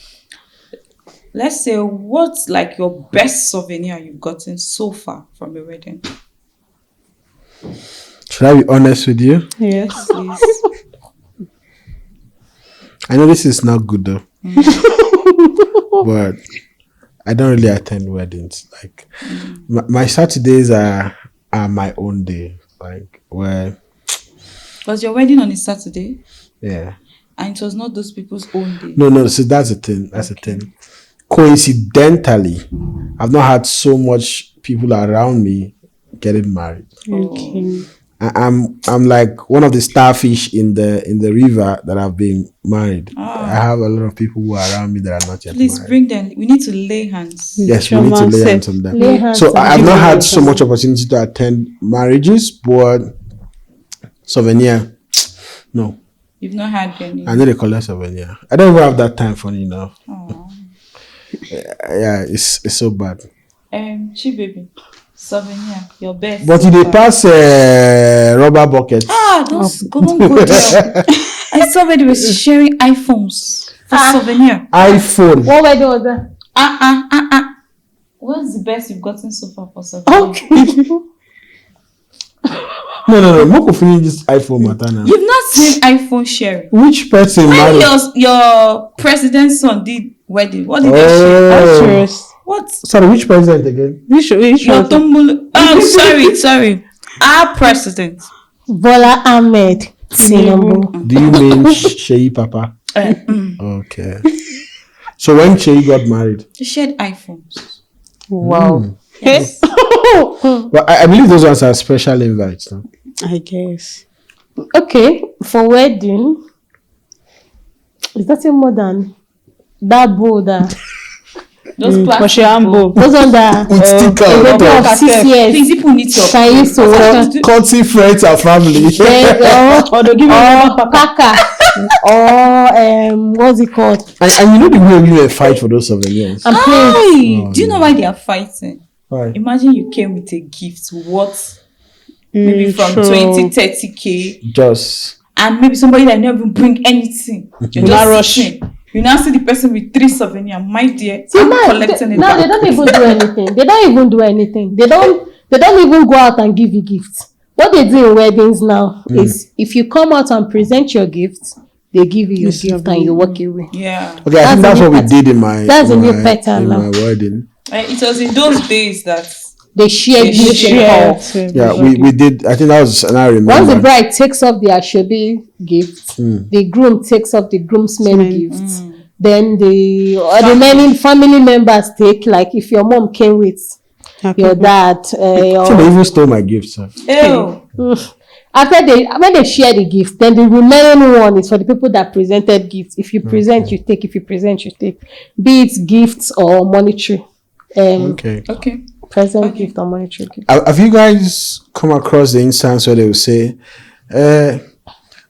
Speaker 3: Let's say, what's like your best souvenir you've gotten so far from a wedding?
Speaker 2: Should I be honest with you?
Speaker 1: Yes.
Speaker 3: Please.
Speaker 2: I know this is not good though, but I don't really attend weddings. Like my Saturdays are my own day. Like where,
Speaker 3: Was your wedding on a Saturday?
Speaker 2: yeah.
Speaker 3: And it was not those people's own day.
Speaker 2: No. So that's the thing. That's the thing. Coincidentally, I've not had so much people around me getting married.
Speaker 1: Okay.
Speaker 2: I'm like one of the starfish in the river that have been married. I have a lot of people who are around me that are not yet
Speaker 3: Please
Speaker 2: married.
Speaker 3: bring them. We need to lay hands.
Speaker 2: Yes, we need to lay hands on them.
Speaker 4: Lay hands
Speaker 2: So
Speaker 4: on
Speaker 2: I've
Speaker 4: them.
Speaker 2: not had so much opportunity to attend marriages, but souvenir, no.
Speaker 3: You've not had any.
Speaker 2: I need to collect souvenir. I don't even have that time, funny enough.
Speaker 3: Aw.
Speaker 2: Yeah, it's so bad.
Speaker 3: Chi baby, souvenir, your best.
Speaker 2: But if they pass rubber buckets,
Speaker 3: Don't go there. I saw where they were sharing iPhones for souvenir.
Speaker 2: iPhone.
Speaker 4: What wedding was that?
Speaker 3: What's the best you've gotten so far for souvenir?
Speaker 4: Okay.
Speaker 2: No. Moko finish this iPhone matter now.
Speaker 3: You've not seen iPhone sharing.
Speaker 2: Which person
Speaker 3: When
Speaker 2: married?
Speaker 3: your president's son did wedding, what did they share?
Speaker 1: That's
Speaker 2: Oh,
Speaker 1: serious.
Speaker 3: What?
Speaker 2: sorry, which president again?
Speaker 1: Which
Speaker 3: Your
Speaker 1: one?
Speaker 3: tumbul. Oh, sorry. Our president.
Speaker 4: Bola Ahmed Tinubu.
Speaker 2: Do you mean Sheyi Papa? Okay. So when Sheyi got married,
Speaker 3: They shared iPhones.
Speaker 1: Wow.
Speaker 3: Yes.
Speaker 2: well, I believe those ones are special invites. No?
Speaker 1: I guess.
Speaker 4: Okay, for wedding, is that more than that bowl that
Speaker 3: Those plastic
Speaker 1: Oshiambo.
Speaker 4: those on that
Speaker 2: With sticker
Speaker 4: a
Speaker 2: on
Speaker 4: baby
Speaker 2: top.
Speaker 4: of 6 years
Speaker 3: Please, people need to.
Speaker 4: can use to wear
Speaker 2: Country friends and family.
Speaker 1: Or they give
Speaker 4: or paka or what's it called?
Speaker 2: and you know the way women fight for those souvenirs.
Speaker 4: And please,
Speaker 3: Hey, do you know why they are fighting?
Speaker 2: Why?
Speaker 3: Imagine you came with a gift, what? Maybe from
Speaker 1: true.
Speaker 3: 20, 30K,
Speaker 2: Just
Speaker 3: and maybe somebody that never even bring anything. You're
Speaker 1: Not
Speaker 3: just
Speaker 1: rush.
Speaker 3: sitting. You now see the person with 3 souvenirs. My dear,
Speaker 4: see
Speaker 3: I'm
Speaker 4: now,
Speaker 3: collecting it.
Speaker 4: now they
Speaker 3: back.
Speaker 4: don't even do anything. They don't even do anything. They don't even go out and give you gifts. What they do in weddings now is if you come out and present your gifts, they give you your gift and you walk away.
Speaker 3: Yeah.
Speaker 2: okay. I think that's
Speaker 4: a new
Speaker 2: what we
Speaker 4: pattern.
Speaker 2: did in my
Speaker 4: That's a
Speaker 2: in
Speaker 4: new
Speaker 2: my-
Speaker 4: pattern
Speaker 2: in
Speaker 4: now.
Speaker 2: my wedding.
Speaker 3: It was in those days that
Speaker 4: They share
Speaker 3: They
Speaker 4: gifts.
Speaker 3: share.
Speaker 2: Yeah, we did. I think that was, and I remember.
Speaker 4: Once the bride takes off the ashobi gift, the groom takes off the groomsmen gift. Then the remaining family members take, like if your mom came with your dad,
Speaker 2: So they even stole my gifts. Sir.
Speaker 3: ew.
Speaker 4: after when they share the gift, then the remaining one is for the people that presented gifts. If you present, you take. If you present, you take. Be it gifts or monetary.
Speaker 2: Okay.
Speaker 3: Okay.
Speaker 4: Present gift or monetary gift.
Speaker 2: Have you guys come across the instance where they will say,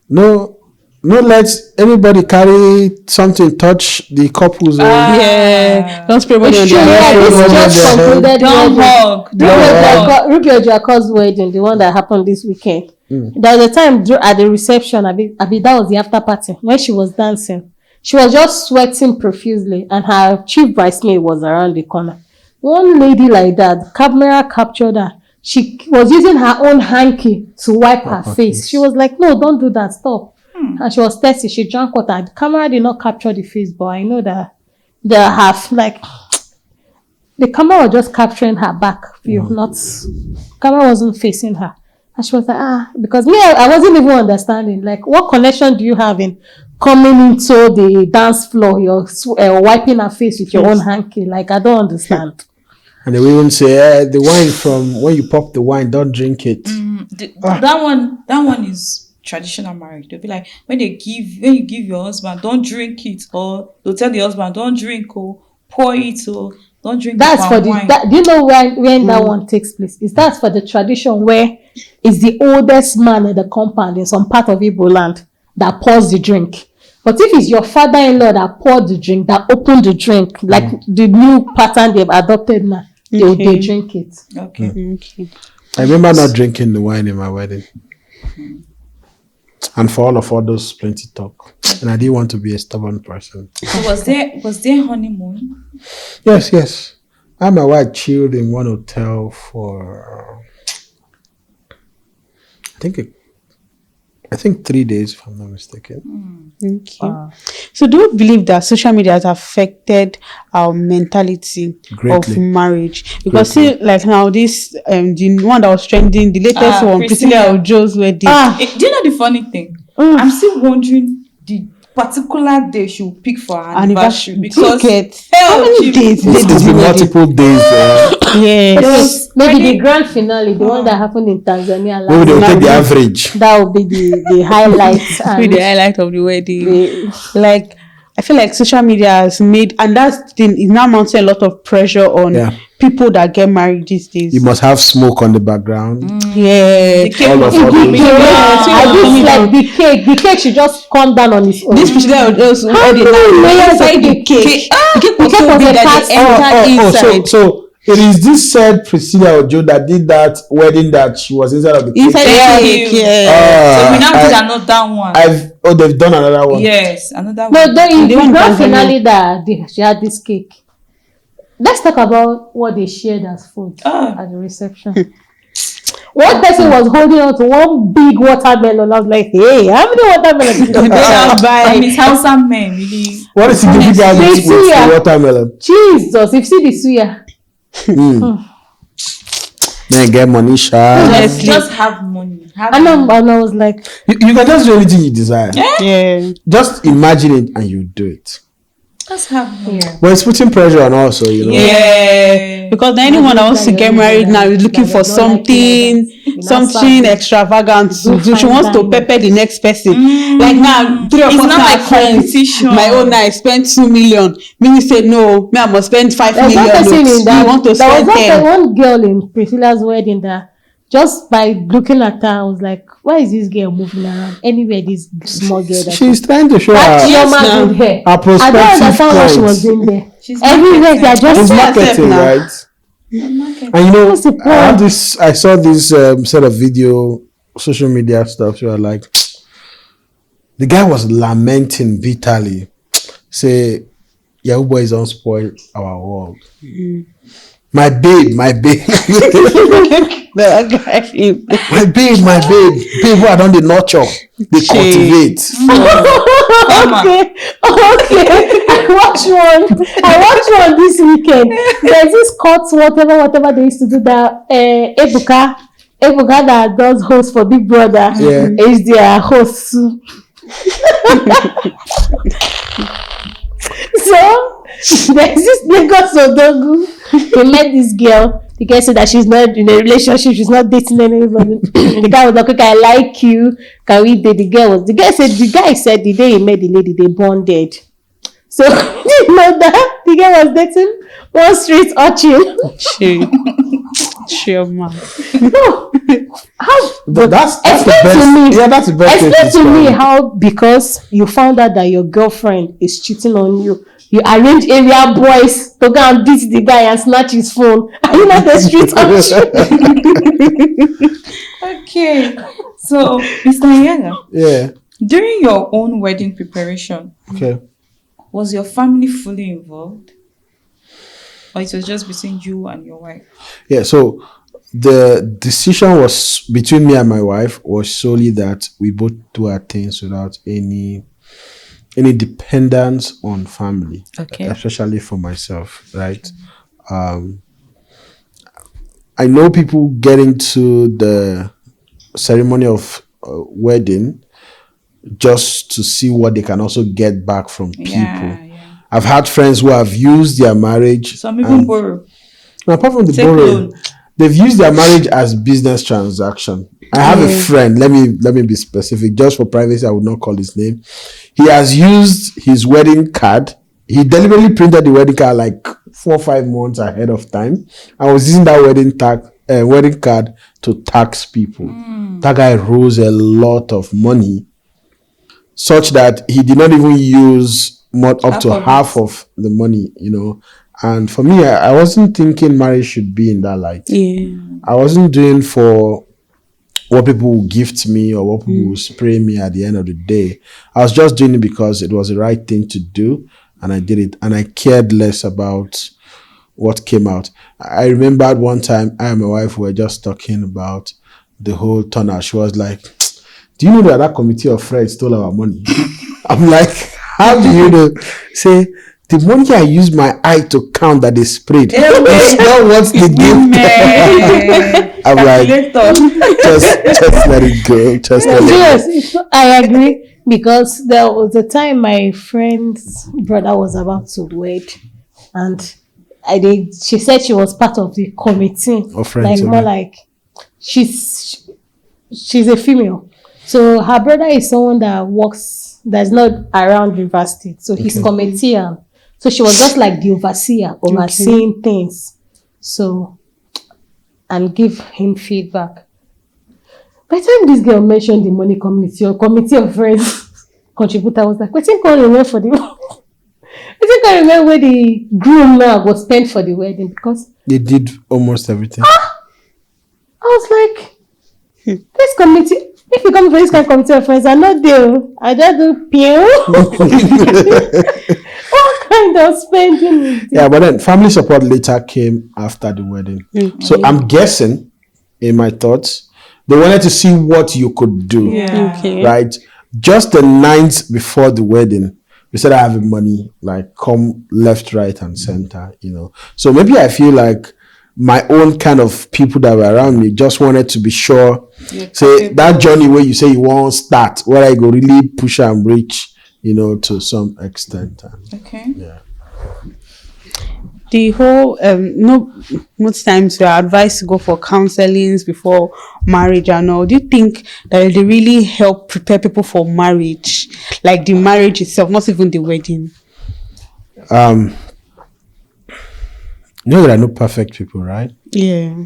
Speaker 2: no, let anybody carry something touch the couples?
Speaker 1: Yeah. Don't spray money on
Speaker 4: Sure,
Speaker 1: their
Speaker 4: yeah,
Speaker 1: head.
Speaker 4: this is just concluded
Speaker 3: Don't
Speaker 4: wedding.
Speaker 3: hug.
Speaker 4: Rupio Jacob's wedding, the one that happened this weekend. There was a time at the reception, Abi, that was the after party, when she was dancing. She was just sweating profusely, and her chief bridesmaid was around the corner. One lady like that, camera captured her. She was using her own hanky to wipe her face. She was like, "No, don't do that, stop." And she was thirsty. She drank water. The camera did not capture the face, but I know that the half, like, the camera was just capturing her back view, not camera wasn't facing her. And she was like, because me, I wasn't even understanding, like, what connection do you have in coming into the dance floor, you're wiping her face with your own hanky? Like, I don't understand.
Speaker 2: And they will even say, the wine from when you pop the wine, don't drink it.
Speaker 3: That one is traditional marriage. They'll be like, when you give your husband, don't drink it, or they'll tell the husband, don't drink, or pour it, or don't drink.
Speaker 4: That's
Speaker 3: the
Speaker 4: for
Speaker 3: palm wine.
Speaker 4: do you know when that one takes place? Is that's for the tradition where it's the oldest man in the compound in some part of Igbo land that pours the drink. But if it's your father-in-law that poured the drink, that opened the drink, like the new pattern they've adopted now, they drink it.
Speaker 3: Okay.
Speaker 2: I remember not drinking the wine in my wedding. And for all those plenty talk. And I didn't want to be a stubborn person.
Speaker 3: So was there honeymoon?
Speaker 2: Yes. I and my wife chilled in one hotel for, I think, I think 3 days, if I'm not mistaken.
Speaker 1: Okay. So do you believe that social media has affected our mentality
Speaker 2: Greatly.
Speaker 1: of marriage? Because see, like now this the one that was trending, the latest one, Priscilla Ojo's wedding.
Speaker 3: Do you know the funny thing? I'm still wondering the particular day she will pick for her anniversary because
Speaker 1: How many days did they
Speaker 2: It's
Speaker 1: do
Speaker 2: been
Speaker 1: wedding?
Speaker 2: multiple days.
Speaker 1: Yes.
Speaker 4: Maybe the grand finale, the one that happened in Tanzania
Speaker 2: Maybe
Speaker 4: last
Speaker 2: they'll take the
Speaker 4: year,
Speaker 2: average.
Speaker 4: that will be the highlight.
Speaker 1: With the highlight of the wedding.
Speaker 4: the-
Speaker 1: Like I feel like social media has made, and that thing is now mounting a lot of pressure on people that get married these days.
Speaker 2: You must have smoke on the background.
Speaker 1: Yeah.
Speaker 2: All of us.
Speaker 4: I just like the cake should just come down on its own.
Speaker 1: This Priscilla was
Speaker 4: How many layers
Speaker 1: inside
Speaker 4: of
Speaker 1: the cake. The cake was
Speaker 4: The cake
Speaker 1: so
Speaker 4: was
Speaker 1: big
Speaker 4: a
Speaker 1: that they
Speaker 4: cast-
Speaker 1: entered inside.
Speaker 2: So it is this said Priscilla Ojo that did that wedding that she was inside of the cake.
Speaker 1: Inside the cake, yeah.
Speaker 3: So we now did another one.
Speaker 2: They've done another one.
Speaker 3: Yes, another
Speaker 4: No,
Speaker 3: one.
Speaker 4: the
Speaker 1: one in
Speaker 4: grand
Speaker 1: Tanzania.
Speaker 4: finale that she had this cake. Let's talk about what they shared as food at the reception. One person was holding on to one big watermelon. I was like, hey, how many watermelons did you buy?
Speaker 3: I mean, Hausa men really.
Speaker 2: What is significant with the watermelon?
Speaker 4: Jesus, if you see the suya.
Speaker 2: Then get money, sha.
Speaker 3: Just have money.
Speaker 4: And I was like,
Speaker 2: You can just do anything you desire.
Speaker 1: Yeah.
Speaker 2: Just imagine it and you do it.
Speaker 3: Just have money.
Speaker 2: But it's putting pressure on also, you know.
Speaker 3: Yeah.
Speaker 1: Because anyone that wants to get married now is looking for something extravagant to do. She wants to pepper the next person. Like now, 3 or 4
Speaker 3: not like
Speaker 1: friends.
Speaker 3: competition.
Speaker 1: My own, I spent 2 million. Me say no. Me I must spend 5
Speaker 4: there's
Speaker 1: million.
Speaker 4: one person in that.
Speaker 1: You want to
Speaker 4: There was
Speaker 1: spend 10.
Speaker 4: one girl in Priscilla's wedding that just by looking at her, I was like, why is this girl moving around? Anywhere this small girl that
Speaker 2: She's trying to show
Speaker 4: that
Speaker 2: her
Speaker 4: normal good hair.
Speaker 2: our
Speaker 4: I don't
Speaker 2: prospective
Speaker 4: understand what she was
Speaker 2: clients.
Speaker 4: doing there.
Speaker 3: She's
Speaker 4: Everywhere they are
Speaker 2: It's
Speaker 4: just
Speaker 2: marketing,
Speaker 1: now.
Speaker 2: right? And you know,
Speaker 4: What's the point?
Speaker 2: I saw this set of video, social media stuff. You are like, the guy was lamenting bitterly, say, Yahoo boys don't spoil our world. My babe, my babe, my babe, people are done the nurture, they cultivate.
Speaker 4: Okay. I watched one this weekend. There's this Scots, whatever they used to do that. Ebuka that does host for Big Brother is their host. So there's this Lagos Odogu. He met this girl. The girl said that she's not in a relationship, she's not dating anybody. The guy was like, okay, I like you. Can we date? The guy said the day he met the lady, they bonded. So you know that the guy was dating one street urchin.
Speaker 1: Sure, man.
Speaker 4: No. How?
Speaker 2: That's the
Speaker 4: Explain
Speaker 2: best.
Speaker 4: to me.
Speaker 2: Yeah, that's the best.
Speaker 4: Explain to me how, because you found out that your girlfriend is cheating on you, you arrange area boys to go and beat the guy and snatch his phone. Are you not the street urchin?
Speaker 3: Okay. So, Mr. Yana,
Speaker 2: Yeah.
Speaker 3: during your own wedding preparation,
Speaker 2: Okay.
Speaker 3: was your family fully involved? Or it was just between you and your wife?
Speaker 2: Yeah, so the decision was between me and my wife was solely that we both do our things without any dependence on family.
Speaker 3: Okay.
Speaker 2: Especially for myself, right? I know people get into the ceremony of wedding just to see what they can also get back from people.
Speaker 3: Yeah.
Speaker 2: I've had friends who have used their marriage.
Speaker 3: Some even borrow.
Speaker 2: No, apart from the
Speaker 3: Take
Speaker 2: borrowing,
Speaker 3: loan.
Speaker 2: they've used their marriage as business transaction. I have a friend. Let me be specific, just for privacy. I would not call his name. He has used his wedding card. He deliberately printed the wedding card like 4 or 5 months ahead of time. I was using that wedding card to tax people. That guy rose a lot of money, such that he did not even use up to half of the money, you know. And for me, I wasn't thinking marriage should be in that light.
Speaker 1: Yeah.
Speaker 2: I wasn't doing for what people will gift me or what people will spray me at the end of the day. I was just doing it because it was the right thing to do, and I did it, and I cared less about what came out. I remembered one time I and my wife were just talking about the whole turnout. She was like, do you know that committee of friends stole our money? I'm like, how do you know? Say, the money I used my eye to count that they sprayed. It's not what they give. I'm like, just let it go. Just let it go.
Speaker 4: Yes, I agree, because there was a time my friend's brother was about to wed, and she said she was part of the committee.
Speaker 2: Of friends,
Speaker 4: like more like she's a female. So her brother is someone that's not around River State. So he's committeean. So she was just like the overseer, overseeing things. So, and give him feedback. By the time this girl mentioned the money committee or committee of friends contributor, I was like, I think I remember for the I think I remember where the groom now was spent for the wedding, because
Speaker 2: they did almost everything.
Speaker 4: I was like, this committee, if you come for this kind of committee of friends, I'm not there. I just do PO. What kind of spending is this?
Speaker 2: Yeah, but then family support later came after the wedding. So I'm guessing, in my thoughts, they wanted to see what you could do. Right? Just the night before the wedding, we started having money, like, come left, right, and center, So maybe I feel like my own kind of people that were around me just wanted to be sure. Say that journey where you say you won't start, where I go really push and reach, to some extent.
Speaker 3: Okay.
Speaker 2: Yeah.
Speaker 1: The whole most times we are advised to go for counselings before marriage and all. Do you think that they really help prepare people for marriage, like the marriage itself, not even the wedding?
Speaker 2: There are no perfect people, right?
Speaker 1: Yeah.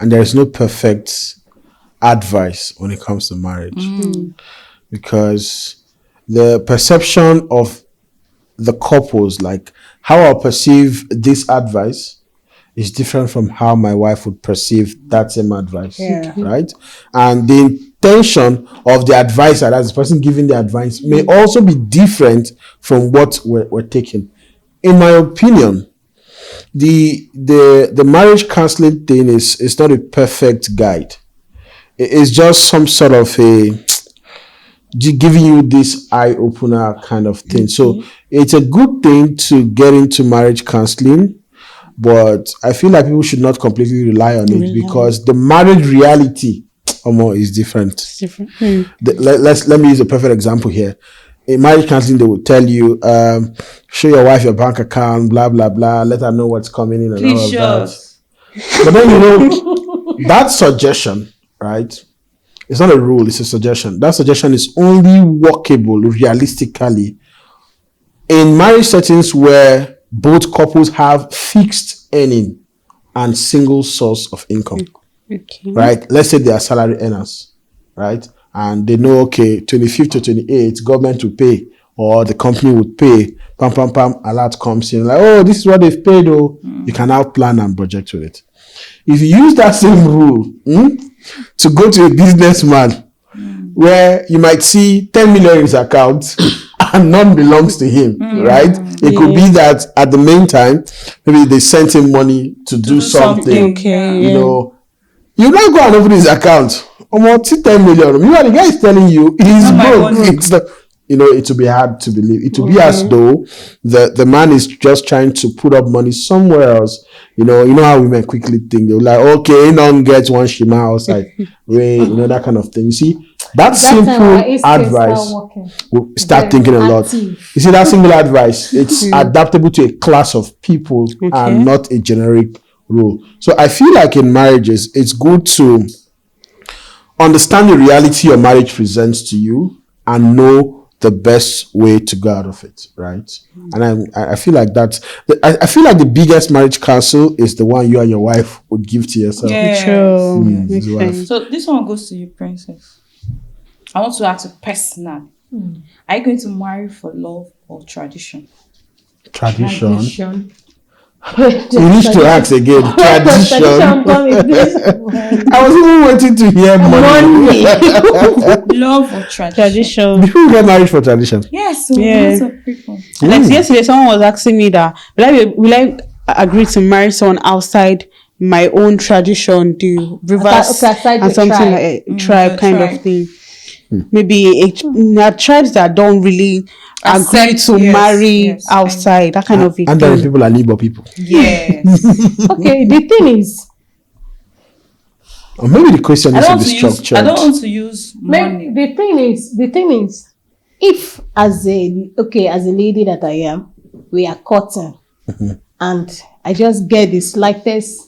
Speaker 2: And there is no perfect advice when it comes to marriage, because the perception of the couples, like how I'll perceive this advice, is different from how my wife would perceive that same advice, right? And the intention of the advisor, as the person giving the advice, may also be different from what we're taking. In my opinion, the marriage counseling thing is not a perfect guide. It's just some sort of a giving you this eye opener kind of thing. So it's a good thing to get into marriage counseling, but I feel like people should not completely rely on it, because the marriage reality is different.
Speaker 1: It's different.
Speaker 2: Let me use a perfect example here. In marriage counseling, they will tell you, show your wife your bank account, blah blah blah, let her know what's coming in and all of that. But then that suggestion, right? It's not a rule, it's a suggestion. That suggestion is only workable realistically in marriage settings where both couples have fixed earning and single source of income. Right? Let's say they are salary earners, right? And they know, 25th to 28th, government will pay, or the company would pay. Pam, pam, pam, alert comes in. Like, this is what they've paid. You can now plan and project with it. If you use that same rule to go to a businessman where you might see 10 million in his account and none belongs to him, right? It could be that at the meantime, maybe they sent him money to do something. You now go and open his account. Almost 10 million. Meanwhile, the guy is telling you he's broke. It's not, it will be hard to believe. It will be as though the man is just trying to put up money somewhere else. You know how women quickly think. They're like, okay, none gets one shima outside. That kind of thing. You see, that simple advice will start thinking a lot. You see, that single advice, it's adaptable to a class of people and not a generic rule. So I feel like in marriages, it's good to understand the reality your marriage presents to you and know the best way to go out of it, right? And I feel like I feel like the biggest marriage counsel is the one you and your wife would give to yourself.
Speaker 3: So this one goes to you, Princess. I want to ask you personal. Are you going to marry for love or tradition?
Speaker 2: Tradition. You need to ask again. Tradition. I was even wanting to hear money.
Speaker 3: Love or tradition?
Speaker 2: People get married for tradition.
Speaker 3: Yes. Lots of people.
Speaker 1: Like yesterday, someone was asking me that will I agree to marry someone outside my own tradition, the rivers and something like a tribe kind of thing. maybe there are tribes that don't really agree
Speaker 3: Accept,
Speaker 1: to
Speaker 3: yes,
Speaker 1: marry
Speaker 3: yes,
Speaker 1: outside. That kind of a
Speaker 2: And then
Speaker 1: thing.
Speaker 2: people are Igbo people.
Speaker 3: Yes.
Speaker 4: Okay, the thing is,
Speaker 2: Or maybe the question
Speaker 3: I
Speaker 2: needs
Speaker 3: don't
Speaker 2: to
Speaker 3: want
Speaker 2: be
Speaker 3: to use.
Speaker 2: structured.
Speaker 3: I don't want to use money.
Speaker 4: the thing is, if as a lady that I am, we are cutting, and I just get the slightest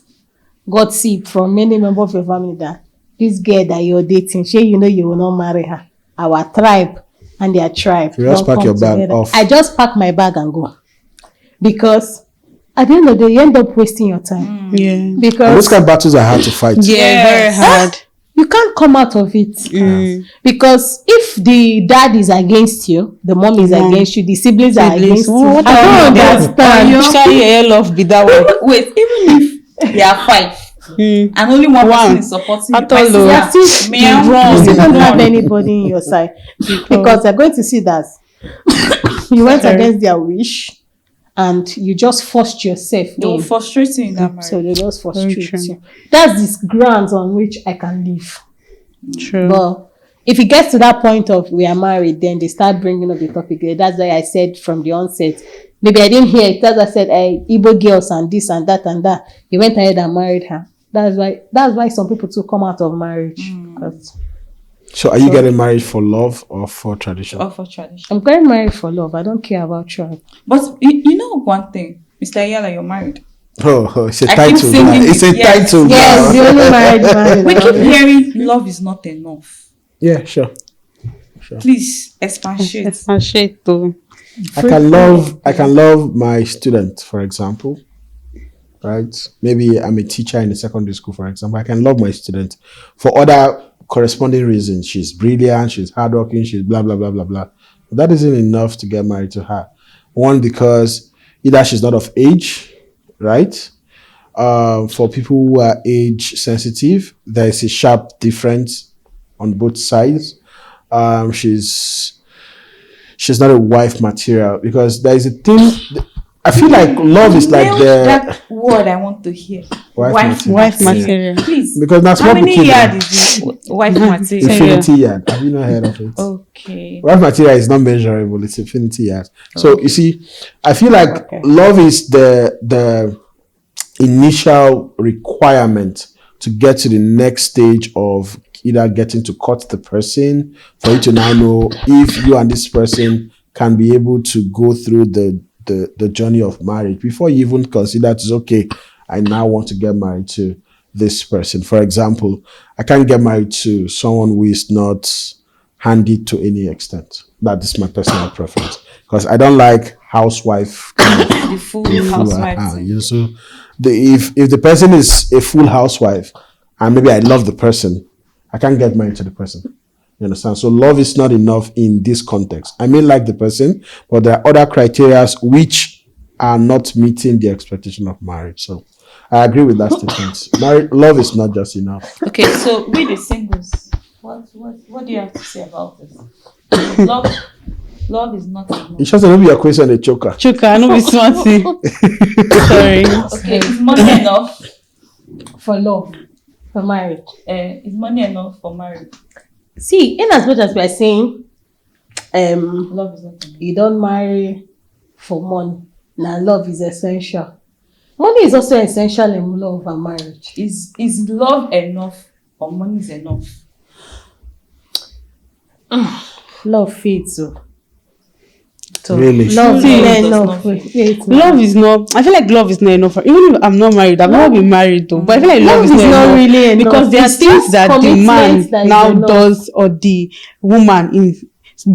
Speaker 4: gossip from many members of your family that this girl that you're dating, you know you will not marry her. Our tribe and their tribe
Speaker 2: You just
Speaker 4: don't
Speaker 2: pack
Speaker 4: come
Speaker 2: your bag
Speaker 4: together.
Speaker 2: off.
Speaker 4: I just pack my bag and go, because at the end of the day, you end up wasting your time.
Speaker 1: Yeah.
Speaker 2: And those
Speaker 4: Because
Speaker 2: kind of battles are hard to fight.
Speaker 1: Yeah, very hard.
Speaker 4: you can't come out of it. Because if the dad is against you, the mom is against you, the siblings are
Speaker 1: Siblings.
Speaker 4: against you.
Speaker 1: What
Speaker 4: I don't understand.
Speaker 1: Which kind of hair love be that one?
Speaker 3: Wait, even if there are 5 and only one person is supporting
Speaker 1: I
Speaker 3: you,
Speaker 1: thought
Speaker 3: my
Speaker 1: you
Speaker 4: are
Speaker 3: sister,
Speaker 4: still
Speaker 3: me, I'm
Speaker 1: wrong.
Speaker 4: You still don't have
Speaker 3: wrong.
Speaker 4: anybody in your side, because they're going to see that you went against their wish and you just forced yourself
Speaker 3: They will
Speaker 4: in.
Speaker 3: frustrate you in that marriage.
Speaker 4: So they just
Speaker 1: Very
Speaker 4: frustrate
Speaker 1: true.
Speaker 4: you. That's this grounds on which I can live.
Speaker 1: True.
Speaker 4: But if it gets to that point of we are married, then they start bringing up the topic. That's why I said from the onset, maybe I didn't hear it. That's why I said, hey, Igbo girls and this and that and that. You went ahead and married her. That's why some people too come out of marriage. 'Cause
Speaker 2: So are you getting married for love or for tradition?
Speaker 3: Or for tradition.
Speaker 4: I'm getting married for love. I don't care about tribe.
Speaker 3: But you know one thing, Mr. Yala, you're married.
Speaker 2: Oh, it's a
Speaker 3: I keep
Speaker 2: title.
Speaker 3: saying
Speaker 2: Now.
Speaker 3: it.
Speaker 2: It's a
Speaker 3: Yes.
Speaker 2: title.
Speaker 4: Yes,
Speaker 2: Now.
Speaker 4: the only married man.
Speaker 3: We keep hearing love is not enough.
Speaker 2: Yeah, sure.
Speaker 3: Please expatiate.
Speaker 1: It's a shit too.
Speaker 2: I can love my student, for example. Right? Maybe I'm a teacher in a secondary school, for example. I can love my student for other corresponding reasons. She's brilliant, she's hardworking, she's blah blah blah blah blah. But that isn't enough to get married to her. One, because either she's not of age, right? For people who are age sensitive, there is a sharp difference on both sides. She's not a wife material, because there is a thing. I feel like love is like
Speaker 3: Nailed
Speaker 2: the
Speaker 3: that word I want to hear.
Speaker 2: Wife
Speaker 1: Wife material.
Speaker 3: Please.
Speaker 2: because that's
Speaker 3: How
Speaker 2: what
Speaker 3: many
Speaker 2: we
Speaker 3: yards is it? Wife material.
Speaker 2: infinity yard. Have you not heard of it?
Speaker 3: Okay.
Speaker 2: Wife material is not measurable; it's infinity yard. So you see, I feel like
Speaker 1: Okay.
Speaker 2: love is the initial requirement to get to the next stage of either getting to cut the person, for you to now know if you and this person can be able to go through the journey of marriage before you even consider it's okay, I now want to get married to this person. For example, I can't get married to someone who is not handy to any extent. That is my personal preference, because I don't like housewife kind of
Speaker 3: The full housewife.
Speaker 2: so if the person is a full housewife and maybe I love the person, I can't get married to the person. You understand? So love is not enough in this context. I may like the person, but there are other criteria which are not meeting the expectation of marriage. So I agree with that statement. Love is not just enough.
Speaker 3: Okay, so we the singles. What do you have to say about this? Love is not enough.
Speaker 2: It's just maybe your question a choker.
Speaker 1: Chuka, I know be smarty. Sorry.
Speaker 3: Okay, is money enough?
Speaker 4: For love, for marriage.
Speaker 3: Is money enough for marriage?
Speaker 4: See, in as much as we are saying,
Speaker 3: Love is not enough.
Speaker 4: you don't marry for money. Now, love is essential. Money is also essential in love and marriage.
Speaker 3: Is love enough or money is enough?
Speaker 4: Love fades. So
Speaker 2: Really?
Speaker 4: love
Speaker 1: See,
Speaker 4: is
Speaker 3: does
Speaker 4: enough.
Speaker 3: not fade.
Speaker 4: Wait,
Speaker 1: Love is not. I feel like love is not enough. Even if I'm not married, I've never been married though. But I feel like love is not enough.
Speaker 4: really enough.
Speaker 1: Because there are
Speaker 4: It's
Speaker 1: things
Speaker 4: just
Speaker 1: that the
Speaker 4: commitment
Speaker 1: man
Speaker 4: that is
Speaker 1: now
Speaker 4: enough.
Speaker 1: does, or the woman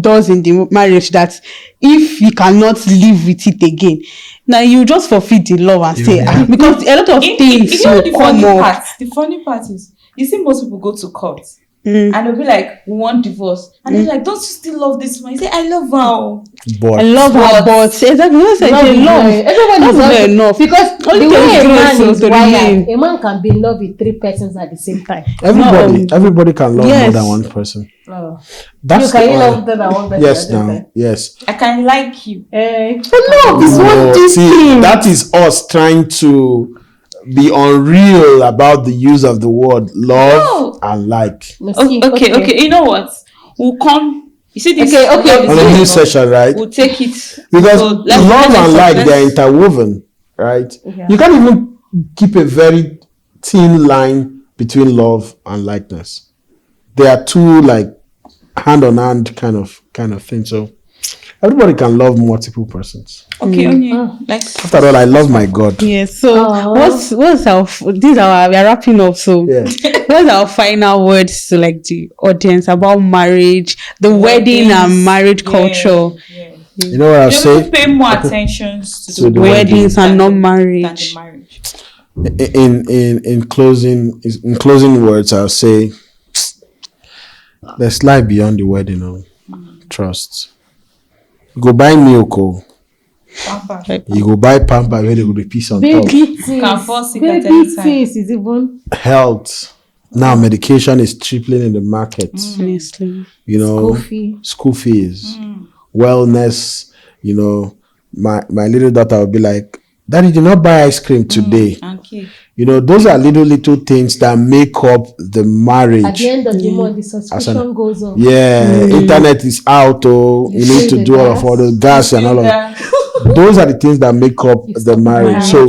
Speaker 1: does in the marriage, that if you cannot live with it again, now you just forfeit the love and say, because a lot of things
Speaker 3: You know,
Speaker 1: will come up.
Speaker 3: the funny part is, you see most people go to court and they'll be like, we want divorce. And they're like, don't you still love this one? You say, I love her.
Speaker 2: But
Speaker 1: I love her, but exactly what I said, love.
Speaker 4: Everyone
Speaker 1: Love
Speaker 4: is
Speaker 1: is not
Speaker 4: not
Speaker 1: enough.
Speaker 4: because
Speaker 1: Only
Speaker 4: the way
Speaker 1: there is
Speaker 4: a man
Speaker 1: grace
Speaker 4: is
Speaker 1: to
Speaker 4: wired,
Speaker 1: remain.
Speaker 4: a man can be in love with 3 persons at the same time.
Speaker 2: everybody can love more
Speaker 1: Yes.
Speaker 2: than one person.
Speaker 4: Oh.
Speaker 2: That's
Speaker 4: You can
Speaker 2: the-
Speaker 4: love more than one person.
Speaker 2: Yes,
Speaker 4: at the
Speaker 2: now,
Speaker 4: time.
Speaker 2: yes.
Speaker 3: I can like you.
Speaker 4: But love is one of these
Speaker 2: See,
Speaker 4: things.
Speaker 2: that is us trying to be unreal about the use of the word love
Speaker 3: No.
Speaker 2: and like.
Speaker 4: No, see,
Speaker 3: Okay. You know what? We'll come. You see this?
Speaker 4: Okay.
Speaker 2: On a new session, right?
Speaker 3: We'll take it.
Speaker 2: Because
Speaker 3: So,
Speaker 2: love and like,
Speaker 3: let's-
Speaker 2: they're interwoven, right?
Speaker 4: Yeah.
Speaker 2: You can't even keep a very thin line between love and likeness. They are two like hand on hand kind of thing. So everybody can love multiple persons.
Speaker 3: Okay, Onye, let's.
Speaker 2: After all, I love my God.
Speaker 1: Yes. So what's our these are we are wrapping up. So
Speaker 2: Yeah.
Speaker 1: what's our final words to like the audience about marriage, the wedding and marriage culture?
Speaker 3: Yeah.
Speaker 2: You know what I'll
Speaker 3: You
Speaker 2: say?
Speaker 3: have to pay more attention to
Speaker 2: To
Speaker 3: the
Speaker 2: the
Speaker 1: Weddings and not
Speaker 3: than
Speaker 1: marriage.
Speaker 3: the marriage.
Speaker 2: In closing words, I'll say there's life beyond the wedding. Trust. You go buy milk,
Speaker 3: Pamper.
Speaker 2: you go buy pamper where they go the piece on top.
Speaker 4: Baby
Speaker 3: Can fall sick
Speaker 4: things.
Speaker 3: at
Speaker 4: Baby
Speaker 3: any time.
Speaker 4: things is even
Speaker 2: Health. Now medication is tripling in the market.
Speaker 1: Honestly.
Speaker 2: You know,
Speaker 4: school fee.
Speaker 2: school fees, wellness. You know, my little daughter will be like, "Daddy, did not buy ice cream today."
Speaker 3: And cake.
Speaker 2: You know, those are little things that make up the marriage.
Speaker 4: At the end of the month, the subscription goes up.
Speaker 2: Yeah, internet is out. Oh, you need
Speaker 4: pay
Speaker 2: to
Speaker 4: the
Speaker 2: do
Speaker 4: gas.
Speaker 2: all the gas and all of that. Those are the things that make up the marriage. So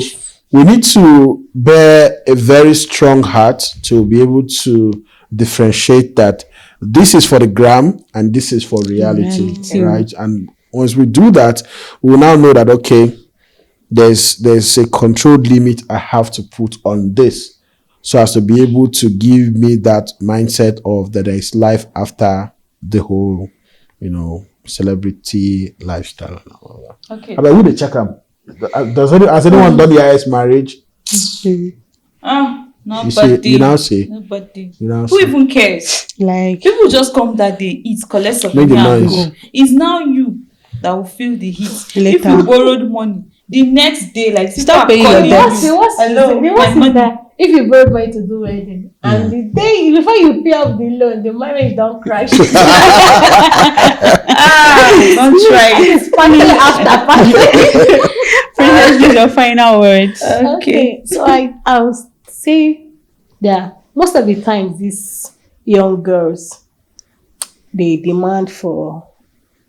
Speaker 2: we need to bear a very strong heart to be able to differentiate that this is for the gram and this is for reality, right? And once we do that, we will now know that okay, there's a controlled limit I have to put on this, so as to be able to give me that mindset of that there is life after the whole, celebrity lifestyle and all that.
Speaker 3: Okay.
Speaker 2: I mean, who they check them? Has anyone done the IS marriage?
Speaker 3: Nobody.
Speaker 2: You now say.
Speaker 3: Nobody.
Speaker 2: You now
Speaker 3: Who
Speaker 2: say.
Speaker 3: even cares?
Speaker 1: Like
Speaker 3: People just come that day, eat, collect some
Speaker 2: Make the
Speaker 3: money and
Speaker 2: noise.
Speaker 3: go. It's now you that will feel the heat. If
Speaker 1: Later.
Speaker 3: you borrowed money, the next day, like
Speaker 1: Stop
Speaker 3: people
Speaker 1: paying
Speaker 3: are
Speaker 1: your
Speaker 3: calling
Speaker 1: debts.
Speaker 3: you. Hello,
Speaker 4: The
Speaker 3: my
Speaker 4: worst is
Speaker 3: money.
Speaker 4: that if you borrow money to do wedding and the day before you pay off the loan, the marriage don't crash.
Speaker 3: Don't try it.
Speaker 4: It's party after party.
Speaker 1: Princess, these are final words.
Speaker 3: Okay.
Speaker 4: So I'll say that most of the time these young girls, they demand for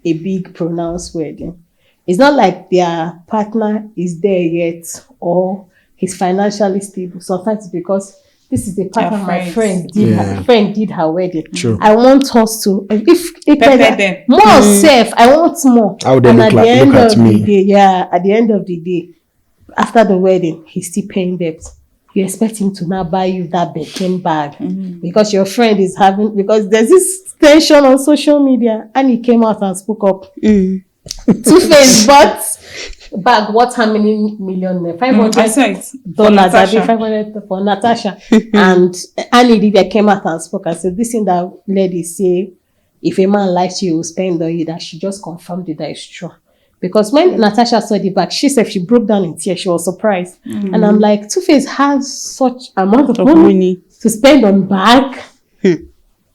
Speaker 4: a big pronounced wedding. It's not like their partner is there yet or he's financially stable. Sometimes it's because this is the partner my
Speaker 3: friends.
Speaker 4: friend did her wedding.
Speaker 2: True.
Speaker 4: I want us to if
Speaker 3: Pepper them.
Speaker 4: more safe. I want more.
Speaker 2: How they
Speaker 4: And
Speaker 2: look at
Speaker 4: of
Speaker 2: me.
Speaker 4: the day, at the end of the day, after the wedding, he's still paying debt. You expect him to now buy you that Birkin bag because your friend is having, because there's this tension on social media, and he came out and spoke up. Two-Face bought bag worth how many million?
Speaker 3: I saw it.
Speaker 4: $500
Speaker 3: Natasha.
Speaker 4: 500 for Natasha. And Annie Lydia came out and spoke and said, this thing that lady say, if a man likes you, he will spend on you, that she just confirmed it that it's true. Because when Natasha saw the bag, she said she broke down in tears. She was surprised. And I'm like, Two-Face has such amount of money to spend on bag.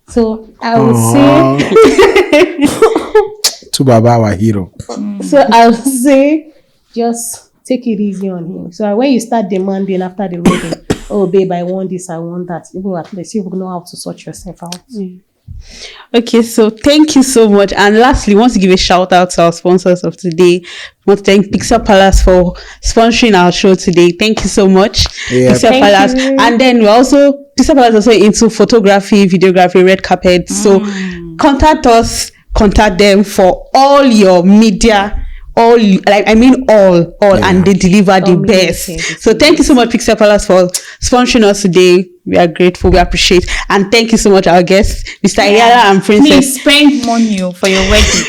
Speaker 4: So I would say,
Speaker 2: To Baba, our hero.
Speaker 4: just take it easy on him. So when you start demanding after the wedding, oh babe, I want this, I want that, even at least you will know how to sort yourself out.
Speaker 1: Okay, so thank you so much. And lastly, we want to give a shout out to our sponsors of today. We want to thank Pixel Palace for sponsoring our show today. Thank you so much,
Speaker 2: Yeah.
Speaker 1: Pixel
Speaker 4: Thank
Speaker 1: Palace.
Speaker 4: you.
Speaker 1: And then we're also, Pixel Palace is also into photography, videography, red carpet. So contact us, contact them for all your media. All and they deliver the
Speaker 4: media
Speaker 1: best.
Speaker 4: services.
Speaker 1: So thank you so much, Pixel Palace, for sponsoring us today. We are grateful, we appreciate, and thank you so much, our guests, Mr. Ayala and Princess.
Speaker 3: Please spend money for your wedding.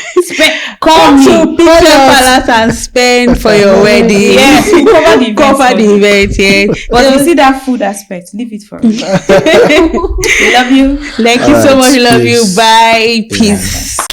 Speaker 1: Come to Pixel Palace and spend for your wedding.
Speaker 3: Yes, we cover the event.
Speaker 1: Cover
Speaker 3: for
Speaker 1: the
Speaker 3: you.
Speaker 1: event, yeah.
Speaker 3: But you see that food aspect, leave it for us. We love you.
Speaker 1: Thank you so
Speaker 2: Alright,
Speaker 1: much. We love you.
Speaker 2: peace.
Speaker 1: Bye. Peace.